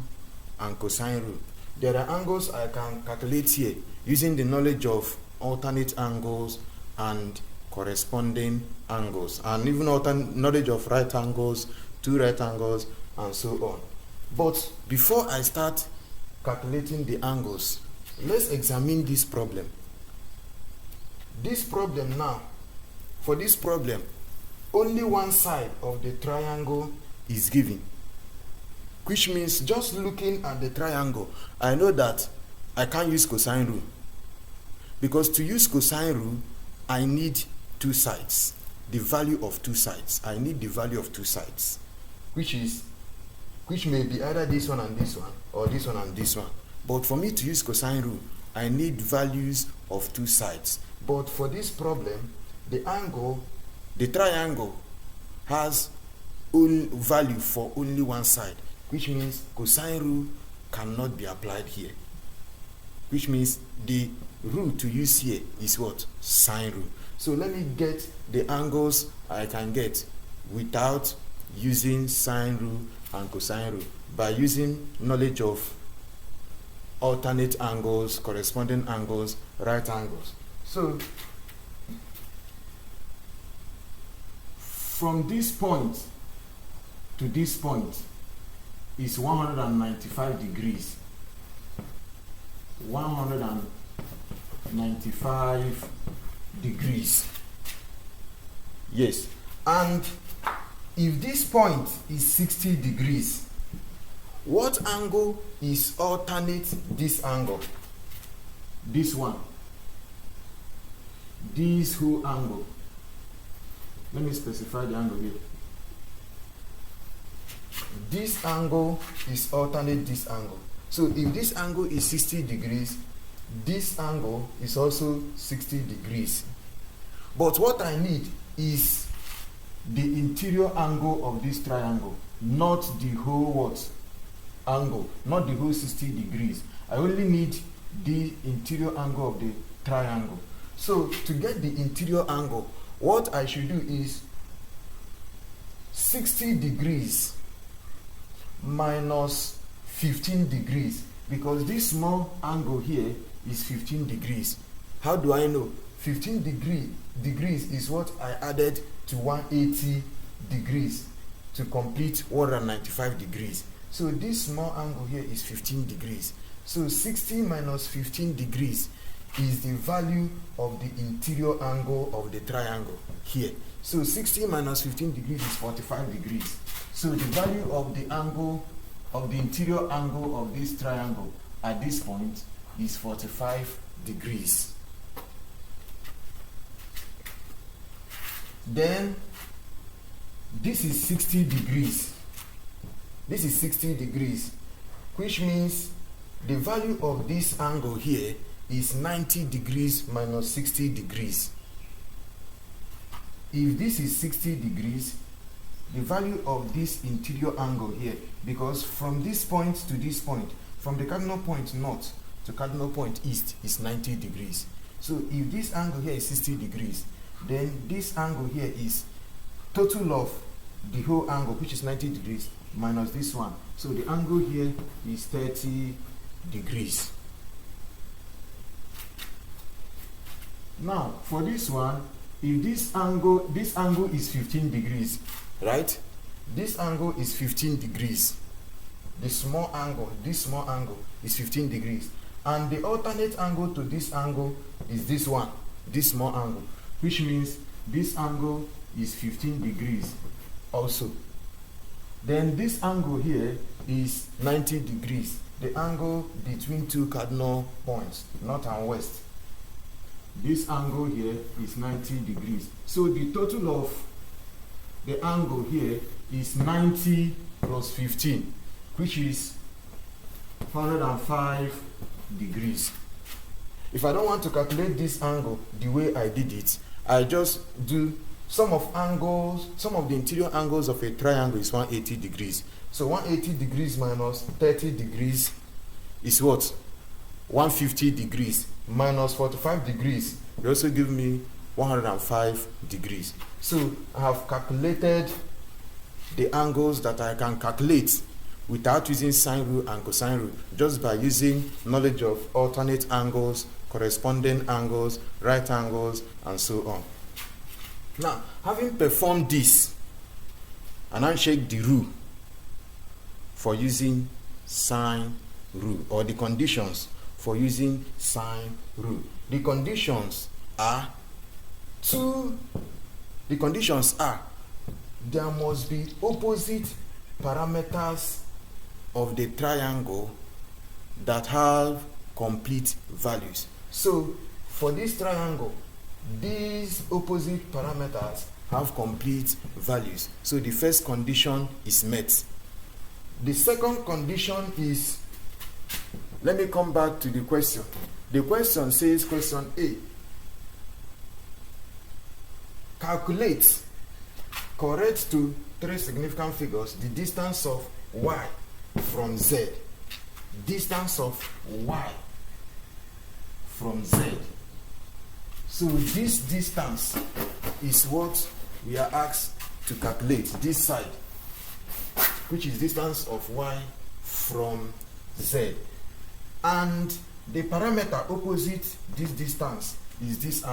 and cosine rule. There are angles I can calculate here using the knowledge of alternate angles and corresponding angles, and even knowledge of right angles, two right angles, and so on. But before I start calculating the angles, let's examine this problem. This problem now, for this problem, only one side of the triangle is given, which means just looking at the triangle, I know that I can't use cosine rule, because to use cosine rule, I need two sides, the value of two sides. I need the value of two sides, which may be either this one and this one, or this one and this one. But for me to use cosine rule, I need values of two sides. But for this problem, the triangle has value for only one side, which means cosine rule cannot be applied here. Which means the rule to use here is what? Sine rule. So let me get the angles I can get without using sine rule and cosine rule, by using knowledge of alternate angles, corresponding angles, right angles. So from this point to this point is 195 degrees. 195 degrees. Yes. And if this point is 60 degrees, what angle is alternate this angle? This one. This whole angle. Let me specify the angle here. This angle is alternate this angle. So if this angle is 60 degrees, this angle is also 60 degrees. But what I need is the interior angle of this triangle, not the whole what? Angle, not the whole 60 degrees. I only need the interior angle of the triangle. So to get the interior angle, what I should do is 60 degrees minus 15 degrees, because this small angle here is 15 degrees. How do I know? 15 degrees is what I added to 180 degrees to complete 195 degrees. So this small angle here is 15 degrees. So 60 minus 15 degrees is the value of the interior angle of the triangle here. So 60 minus 15 degrees is 45 degrees. So the value of the angle, of the interior angle of this triangle at this point is 45 degrees. Then this is 60 degrees. This is 60 degrees, which means the value of this angle here is 90 degrees minus 60 degrees. If this is 60 degrees, the value of this interior angle here, because from this point to this point, from the cardinal point north to cardinal point east is 90 degrees. So if this angle here is 60 degrees, then this angle here is total of the whole angle, which is 90 degrees, minus this one. So the angle here is 30 degrees. Now, for this one, if this angle is 15 degrees, right? This angle is 15 degrees. This small angle is 15 degrees. And the alternate angle to this angle is this one, this small angle, which means this angle is 15 degrees also. Then this angle here is 90 degrees, the angle between two cardinal points, north and west. This angle here is 90 degrees. So the total of the angle here is 90 plus 15, which is 105 degrees. If I don't want to calculate this angle the way I did it, I just do some of the interior angles of a triangle is 180 degrees. So 180 degrees minus 30 degrees is what? 150 degrees minus 45 degrees will also give me 105 degrees. So I have calculated the angles that I can calculate without using sine rule and cosine rule, just by using knowledge of alternate angles, corresponding angles, right angles, and so on. Now, having performed this, and I check the rule for using sine rule, or the conditions for using sine rule. The conditions are there must be opposite parameters of the triangle that have complete values. So for this triangle, these opposite parameters have complete values. So the first condition is met. The second condition is, let me come back to the question. The question says, question A, calculate, correct to three significant figures, the distance of y from z. Distance of y from z. So this distance is what we are asked to calculate, this side, which is distance of y from z. And the parameter opposite this distance is this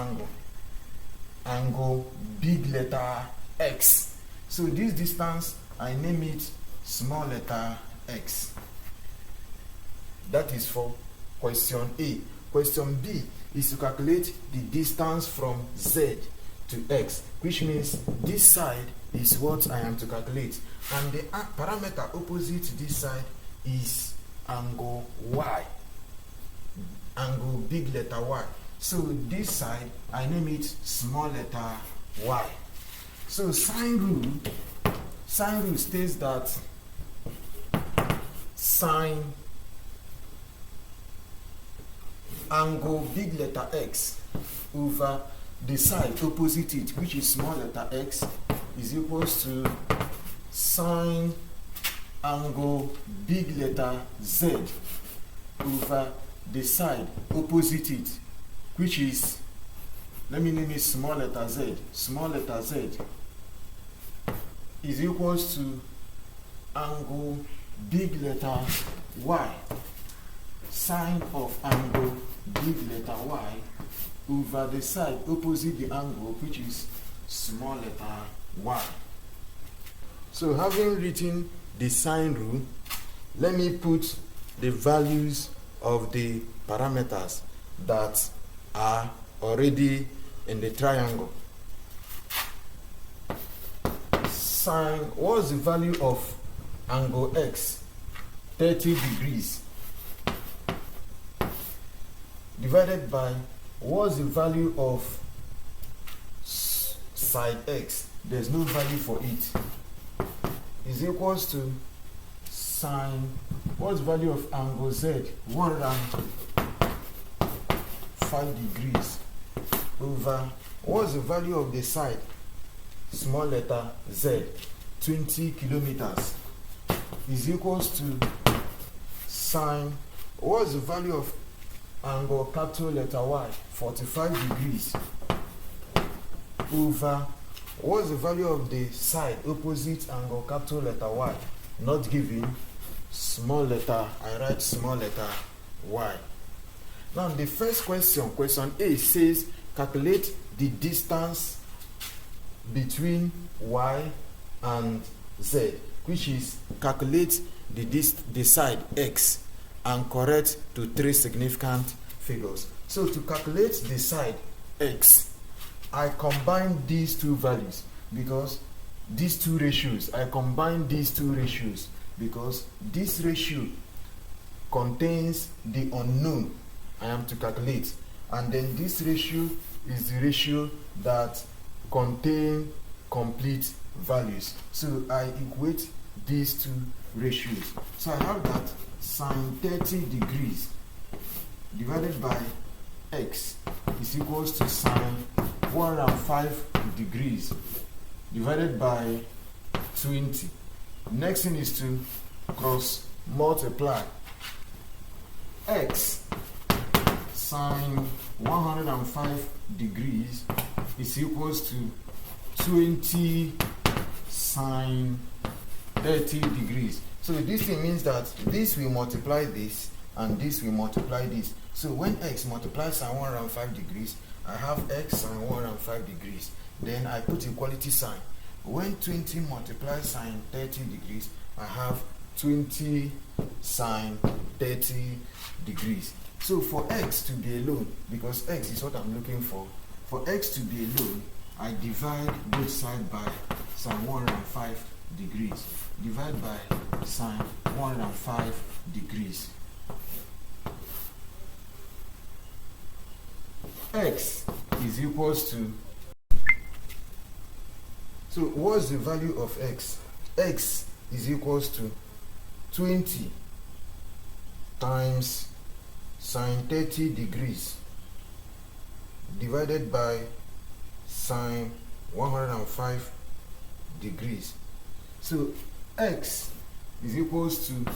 angle big letter x. So this distance, I name it small letter x. That is for question A. Question B is to calculate the distance from z to x, which means this side is what I am to calculate. And the parameter opposite this side is angle y, angle big letter y. So this side, I name it small letter y. So sine rule states that sine angle big letter x over the side opposite it, which is small letter x, is equals to sine angle big letter z over the side opposite it, which is, let me name it small letter z. Small letter z is equals to angle big letter y, sine of angle big letter y over the side opposite the angle, which is small letter y. So having written the sine rule, let me put the values of the parameters that are already in the triangle. Sine, what's the value of angle x? 30 degrees. Divided by, what's the value of side x, there's no value for it, is equals to sine, what's the value of angle z? 105 degrees over, what's the value of the side? Small letter z, 20 kilometers, is equals to sine, what's the value of angle capital letter y? 45 degrees over, what's the value of the side opposite angle capital letter y? Not given, small letter, I write small letter y. Now the first question, question A, says calculate the distance between y and z, which is calculate the side x and correct to 3 significant figures. So to calculate the side x, I combine these two values because these two ratios, I combine these two ratios because this ratio contains the unknown I am to calculate, and then this ratio is the ratio that contain complete values. So I equate these two ratios. So I have that sine 30 degrees divided by x is equals to sine 105 degrees divided by 20. Next thing is to cross multiply x sine 105 degrees is equals to 20 sine 30 degrees. So this thing means that this will multiply this and this will multiply this. So when x multiplies sine 105 degrees, I have x sine 105 degrees. Then I put equality sign. When 20 multiplies sine 30 degrees, I have 20 sine 30 degrees. So for x to be alone, because x is what I'm looking for x to be alone, I divide both sides by sine 105 degrees. Divide by sine 105 degrees. X is equals to, so what's the value of x? X is equals to 20 times sine 30 degrees divided by sine 105 degrees. So x is equals to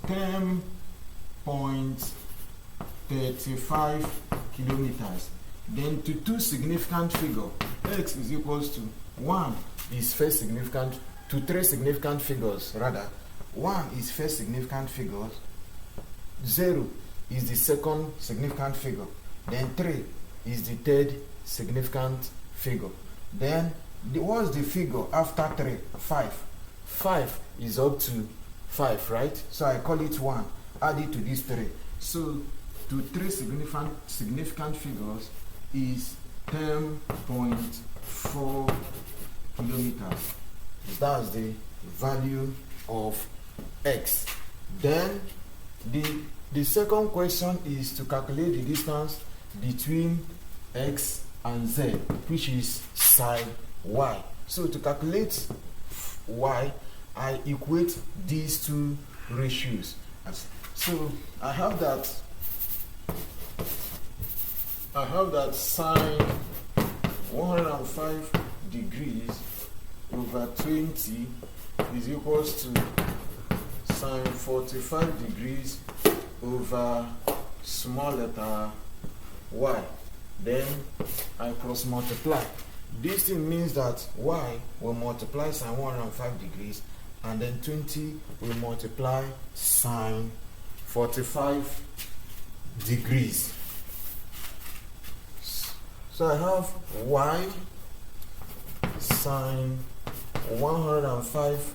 10.35 kilometers. Then to two significant figure, x is equals to 1 is first significant, to 3 significant figures rather. 1 is first significant figure, 0 is the second significant figure, then 3 is the third significant figure. Then what's the figure after 3? 5. 5 is up to 5, right? So I call it 1. Add it to these 3. So to 3 significant figures is 10.4 kilometers. That's the value of x. Then the second question is to calculate the distance between x and z, which is side y. So to calculate y, I equate these two ratios. So I have that sine 105 degrees over 20 is equals to sine 45 degrees over small letter y. Then I cross multiply. This thing means that y will multiply sine 105 degrees, and then 20 will multiply sine 45 degrees. So I have y sine 105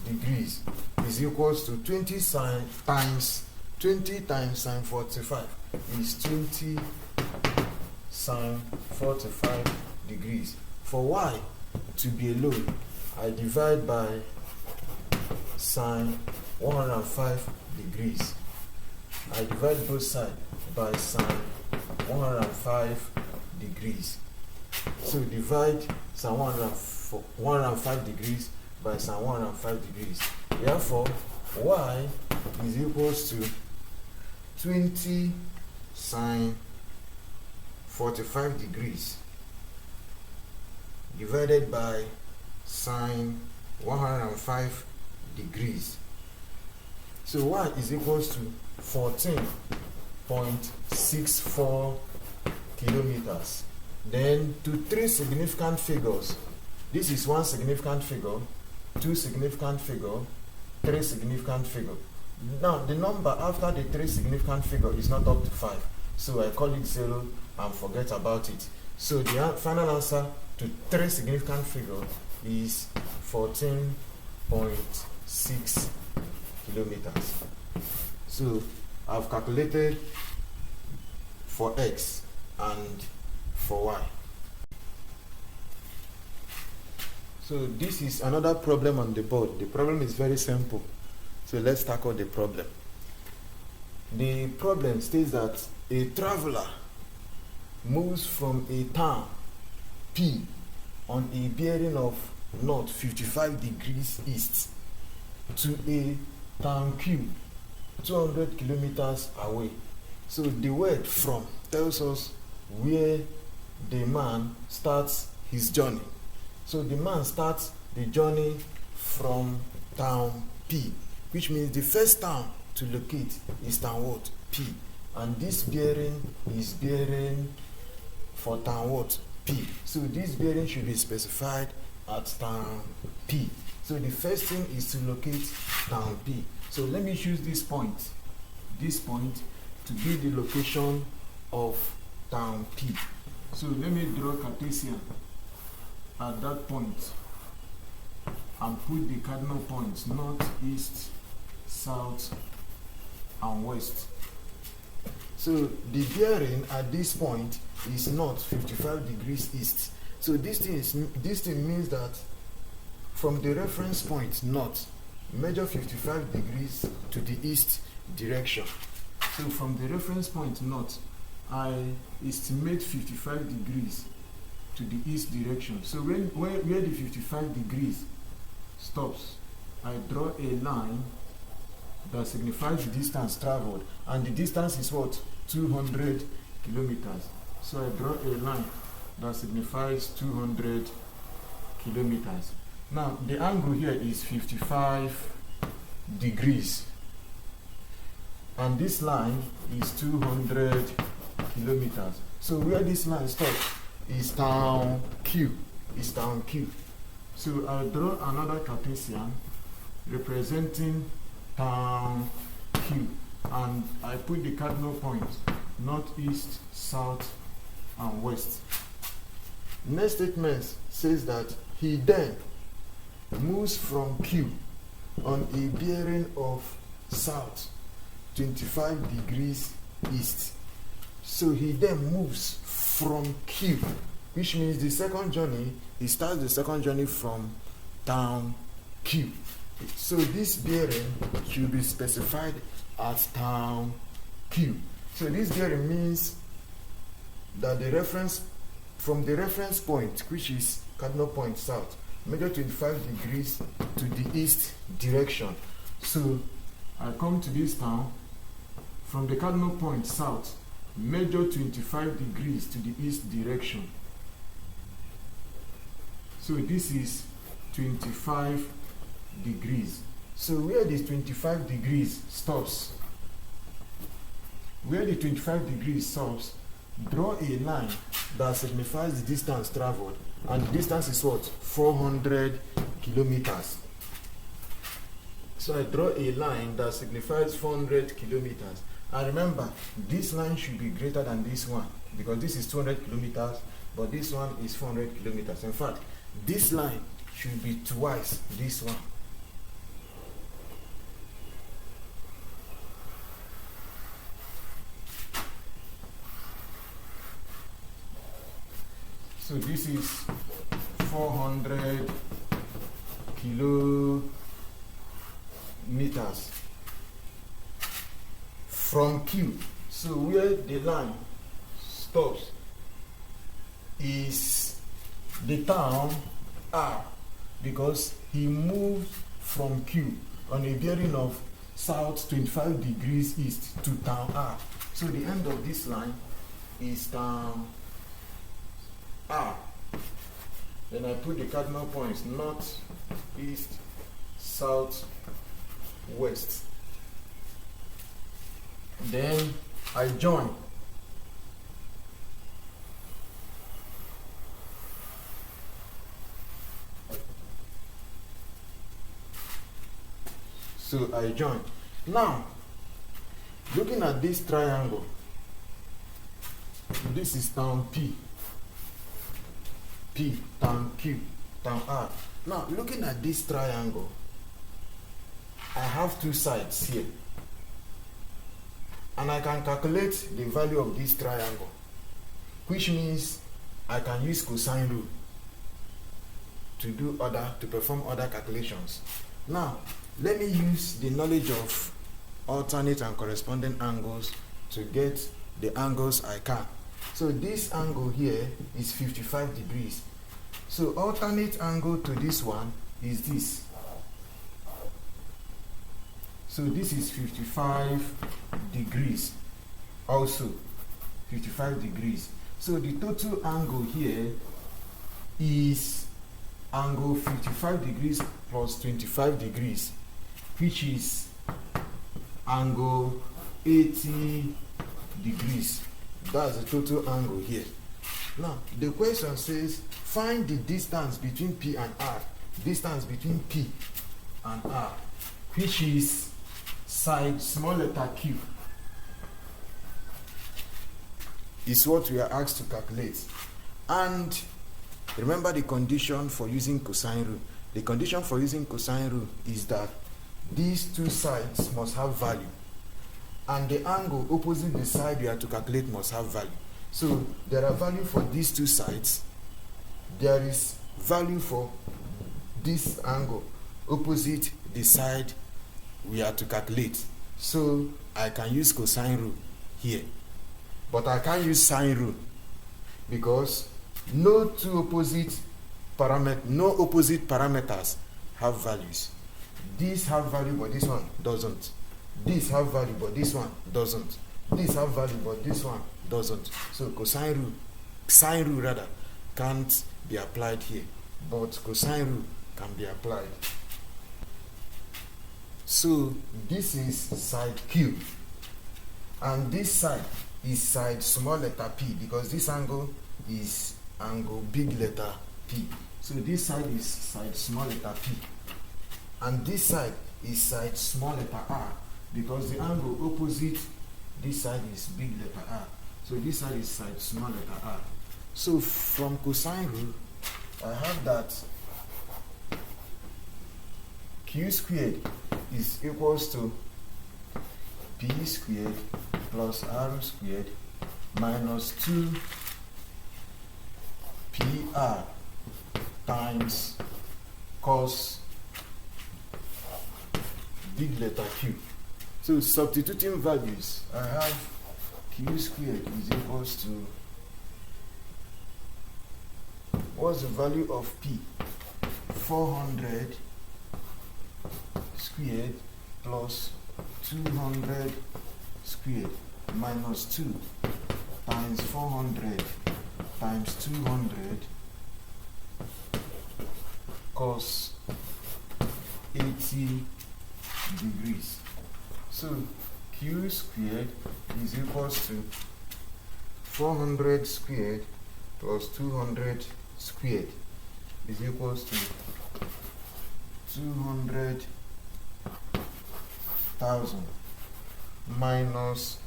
degrees is equals to 20 times sine 45 is 20 sine 45 degrees. For y to be alone, I divide by sine 105 degrees. I divide both sides by sine 105 degrees. So divide sine 105 degrees by sine 105 degrees. Therefore, y is equals to 20 sine 45 degrees divided by sine 105 degrees. So y is equals to 14.64 kilometers. Then to three significant figures. This is one significant figure, two significant figure, three significant figure. Now the number after the three significant figure is not up to 5. So I call it 0 and forget about it. So the final answer to three significant figure is 14.6 kilometers. So I've calculated for x and for y. So this is another problem on the board. The problem is very simple. So let's tackle the problem. The problem states that a traveler moves from a town P on a bearing of north 55 degrees east to a town Q 200 kilometers away. So the word from tells us where the man starts his journey. So the man starts the journey from town P, which means the first town to locate is town what? P. And this bearing is bearing for town what? P. So this bearing should be specified at town P. So the first thing is to locate town P. So let me choose this point to be the location of town P. So let me draw Cartesian at that point and put the cardinal points north, east, south, and west. So the bearing at this point is north 55 degrees east. So this thing means that from the reference point north, measure 55 degrees to the east direction. So from the reference point north, I estimate 55 degrees to the east direction. So where the 55 degrees stops, I draw a line that signifies the distance traveled, and the distance is what? 200 kilometers. So I draw a line that signifies 200 kilometers. Now the angle here is 55 degrees, and this line is 200 kilometers. So where this line stops is town Q. So I'll draw another Cartesian representing town Q, and I put the cardinal points north, east, south, and west. Next statement says that he then moves from Q on a bearing of south 25 degrees east. So he then moves from Q, which means the second journey, he starts the second journey from town Q. So this bearing should be specified as town Q. So this bearing means that from the reference point, which is cardinal point south, measure 25 degrees to the east direction. So I come to this town, from the cardinal point south, measure 25 degrees to the east direction. So this is 25 degrees. So where this 25 degrees stops, draw a line that signifies the distance traveled, and the distance is what? 400 kilometers. So I draw a line that signifies 400 kilometers. And remember, this line should be greater than this one, because this is 200 kilometers, but this one is 400 kilometers. In fact, this line should be twice this one. So this is 400 kilometers from Q. So where the line stops is the term R, because he moved from Q on a bearing of south 25 degrees east to town R. So the end of this line is town R. Then I put the cardinal points north, east, south, west. Then I join. So I join. Now, looking at this triangle, this is town P, town Q, town R. Now, looking at this triangle, I have two sides here. And I can calculate the value of this triangle, which means I can use cosine rule to perform other calculations. Now, let me use the knowledge of alternate and corresponding angles to get the angles I can. So this angle here is 55 degrees. So alternate angle to this one is this. So this is 55 degrees, also 55 degrees. So the total angle here is angle 55 degrees plus 25 degrees, which is angle 80 degrees. That's the total angle here. Now, the question says, find the distance between P and R. Distance between P and R, which is side small letter q, is what we are asked to calculate. And remember the condition for using cosine rule. The condition for using cosine rule is that these two sides must have value, and the angle opposite the side we are to calculate must have value. So there are value for these two sides. There is value for this angle opposite the side we are to calculate. So I can use cosine rule here, but I can't use sine rule because no opposite parameters have values. These have value, but this one doesn't. These have value, but this one doesn't. These have value, but this one doesn't. So sine rule rather, can't be applied here, but cosine rule can be applied. So this is side Q, and this side is side small letter p, because this angle is angle big letter P. So this side is side small letter p, and this side is side small letter r, because the angle opposite this side is big letter R. So this side is side small letter r. So from cosine rule, I have that Q squared is equals to P squared plus R squared minus 2 PR times cos big letter Q. So substituting values, I have Q squared is equals to, what's the value of P? 400 squared plus 200 squared minus 2 times 400 times 200 cos 80 degrees. So Q squared is equals to 400 squared plus 200 squared is equals to 200,000 minus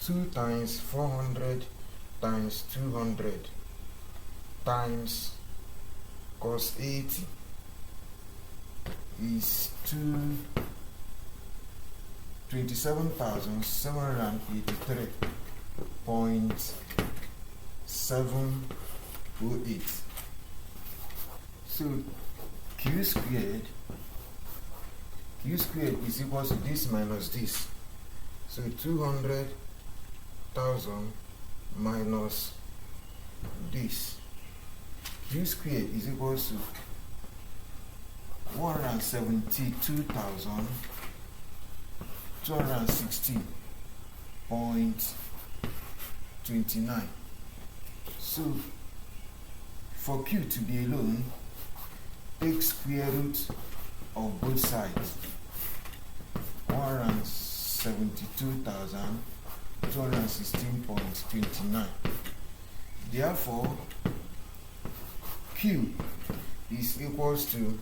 2 times 400 times 200 times cos 80 is 27,783.708. So Q squared is equal to this minus this. So 200,000 minus this Q squared is equals to 172,260.29. So for Q to be alone, take square root of both sides. 172,216.29. Therefore, Q is equals to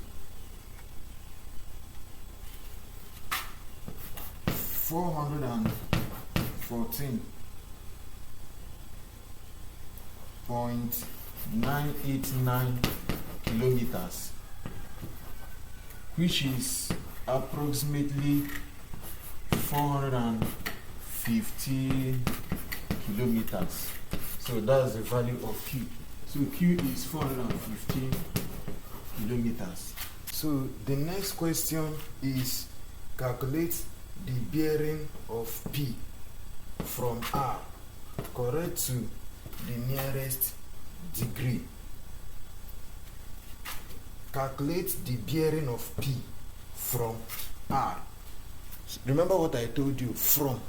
414.989 kilometers, which is approximately 450 kilometers. So that's the value of Q. So Q is 450 kilometers. So the next question is calculate the bearing of P from R correct to the nearest degree. Calculate the bearing of P from R. Remember what I told you, from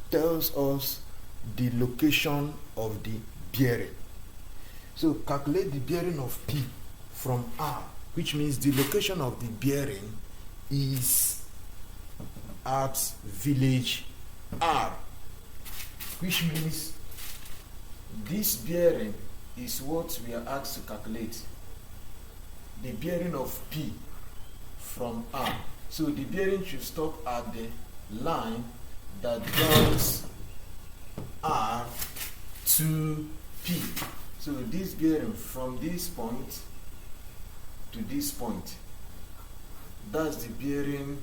tells us the location of the bearing. So calculate the bearing of P from R, which means the location of the bearing is at village R, which means this bearing is what we are asked to calculate. The bearing of P from R. So the bearing should stop at the line that joins R to P. So this bearing from this point to this point, that's the bearing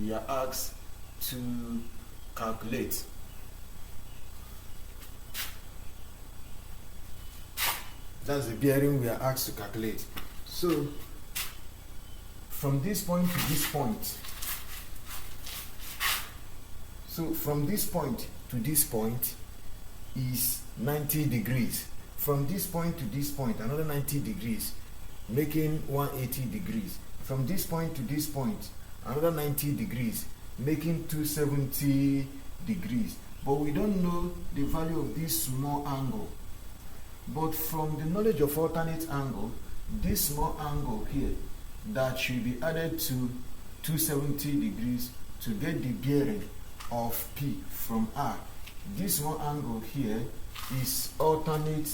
we are asked to calculate. That's the bearing we are asked to calculate. So from this point to this point, so from this point to this point is 90 degrees. From this point to this point, another 90 degrees, making 180 degrees. From this point to this point, another 90 degrees, making 270 degrees. But we don't know the value of this small angle. But from the knowledge of alternate angle, this small angle here, that should be added to 270 degrees to get the bearing of P from R. This small angle here is alternate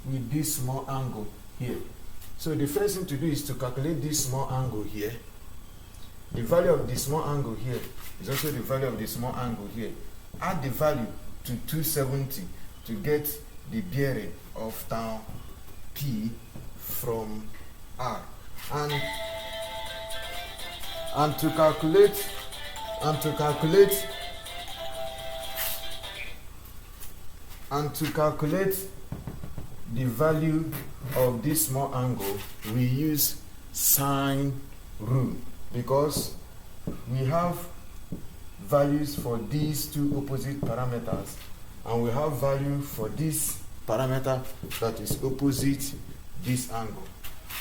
with this small angle here. So the first thing to do is to calculate this small angle here. The value of the small angle here is also the value of the small angle here. Add the value to 270 to get the bearing of tau P from R. And to calculate the value of this small angle, we use sine rule, because we have values for these two opposite parameters, and we have value for this parameter that is opposite this angle.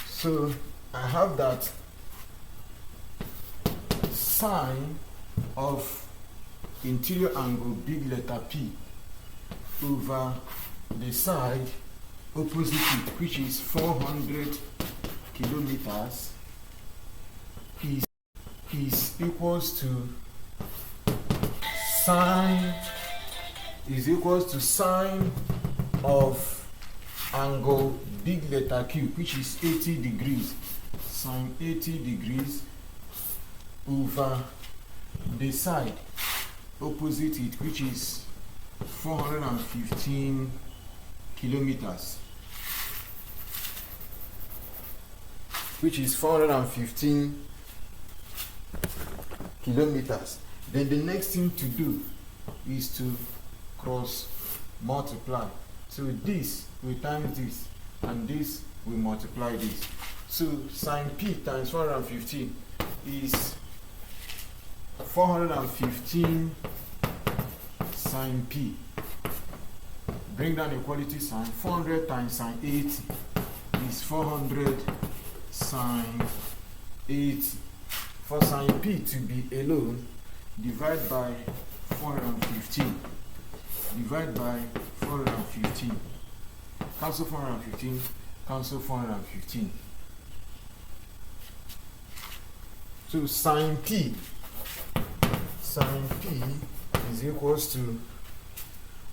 So I have that sine of interior angle big letter P over the side opposite it, which is 400 kilometers, is equals to sine of angle big letter Q, which is 80 degrees, sine 80 degrees over the side opposite it, which is 415 kilometers, which is 415 kilometers. Then the next thing to do is to cross multiply. So this will times this, and this will multiply this. So sine P times 415 is 415 sine P. Bring down equality sign. 400 times sine 80 is 400 sine 80. For sine p to be alone, divide by 415. Divide by 415. Cancel 415. Cancel 415. So sine p is equals to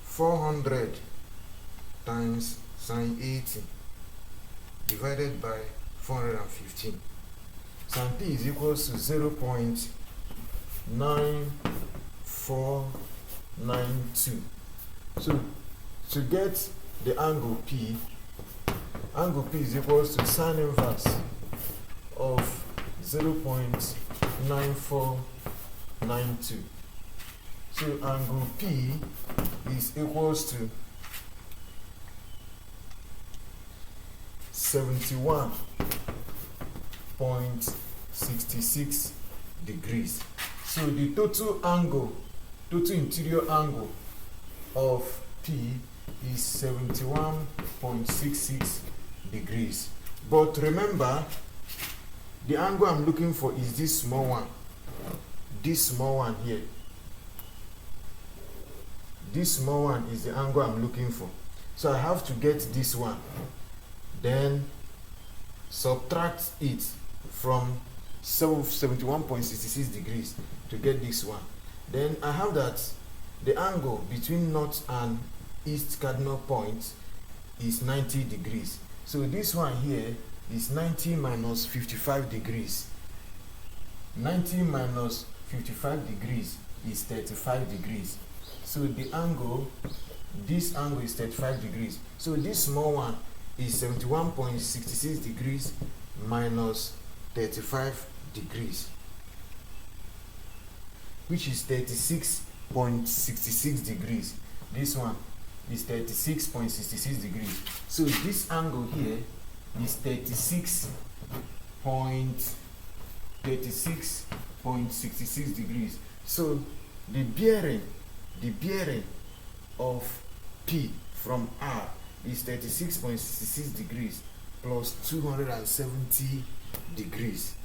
400 times sine 80 divided by 415. Sine p is equals to 0.9492. So to get the angle p is equals to sine inverse of 0.9492. So angle P is equals to 71.66 degrees. So the total interior angle of P is 71.66 degrees. But remember, the angle I'm looking for is this small one. This small one here. This small one is the angle I'm looking for. So I have to get this one. Then subtract it from 71.66 degrees to get this one. Then I have that the angle between north and east cardinal points is 90 degrees. So this one here is 90 minus 55 degrees. 90 minus 55 degrees is 35 degrees. So the angle, this angle is 35 degrees. So this small one is 71.66 degrees minus 35 degrees, which is 36.66 degrees. This one is 36.66 degrees. So this angle here is 36.66 degrees. So the bearing of P from R is 36.66 degrees plus 270 degrees.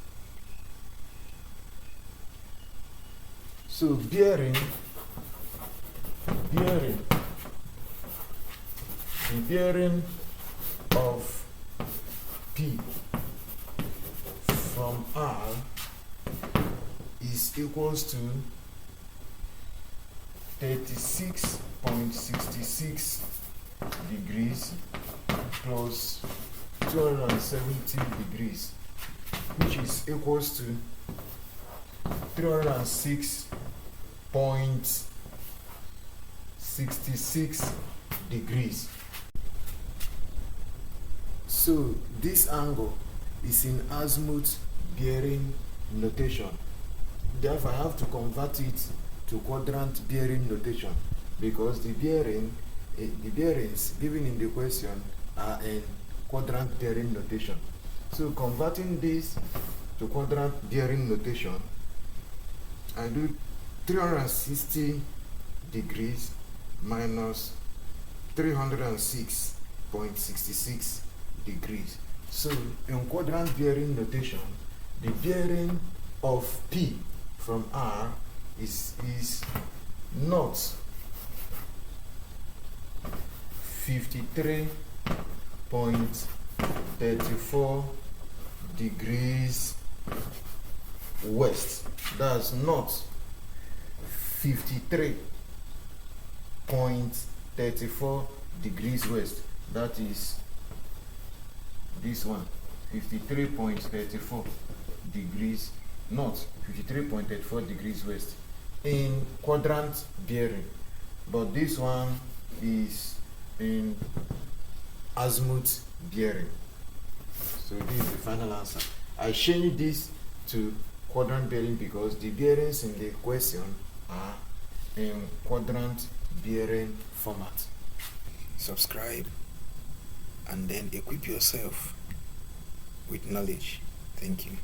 So the bearing of P from R is equals to 36.66 degrees plus 270 degrees, which is equals to 306.66 degrees. So this angle is in azimuth bearing notation. Therefore, I have to convert it to quadrant bearing notation because the bearings given in the question are in quadrant bearing notation. So converting this to quadrant bearing notation, I do 360 degrees minus 306.66 degrees. So in quadrant bearing notation, the bearing of P from R is not 53.34 degrees west. That's not 53.34 degrees west. That is this one, 53.34 degrees north, 53.34 degrees west in quadrant bearing. But this one is in azimuth bearing. So this is the final answer. I changed this to quadrant bearing because the bearings in the question are in quadrant bearing format. Subscribe and then equip yourself with knowledge. Thank you.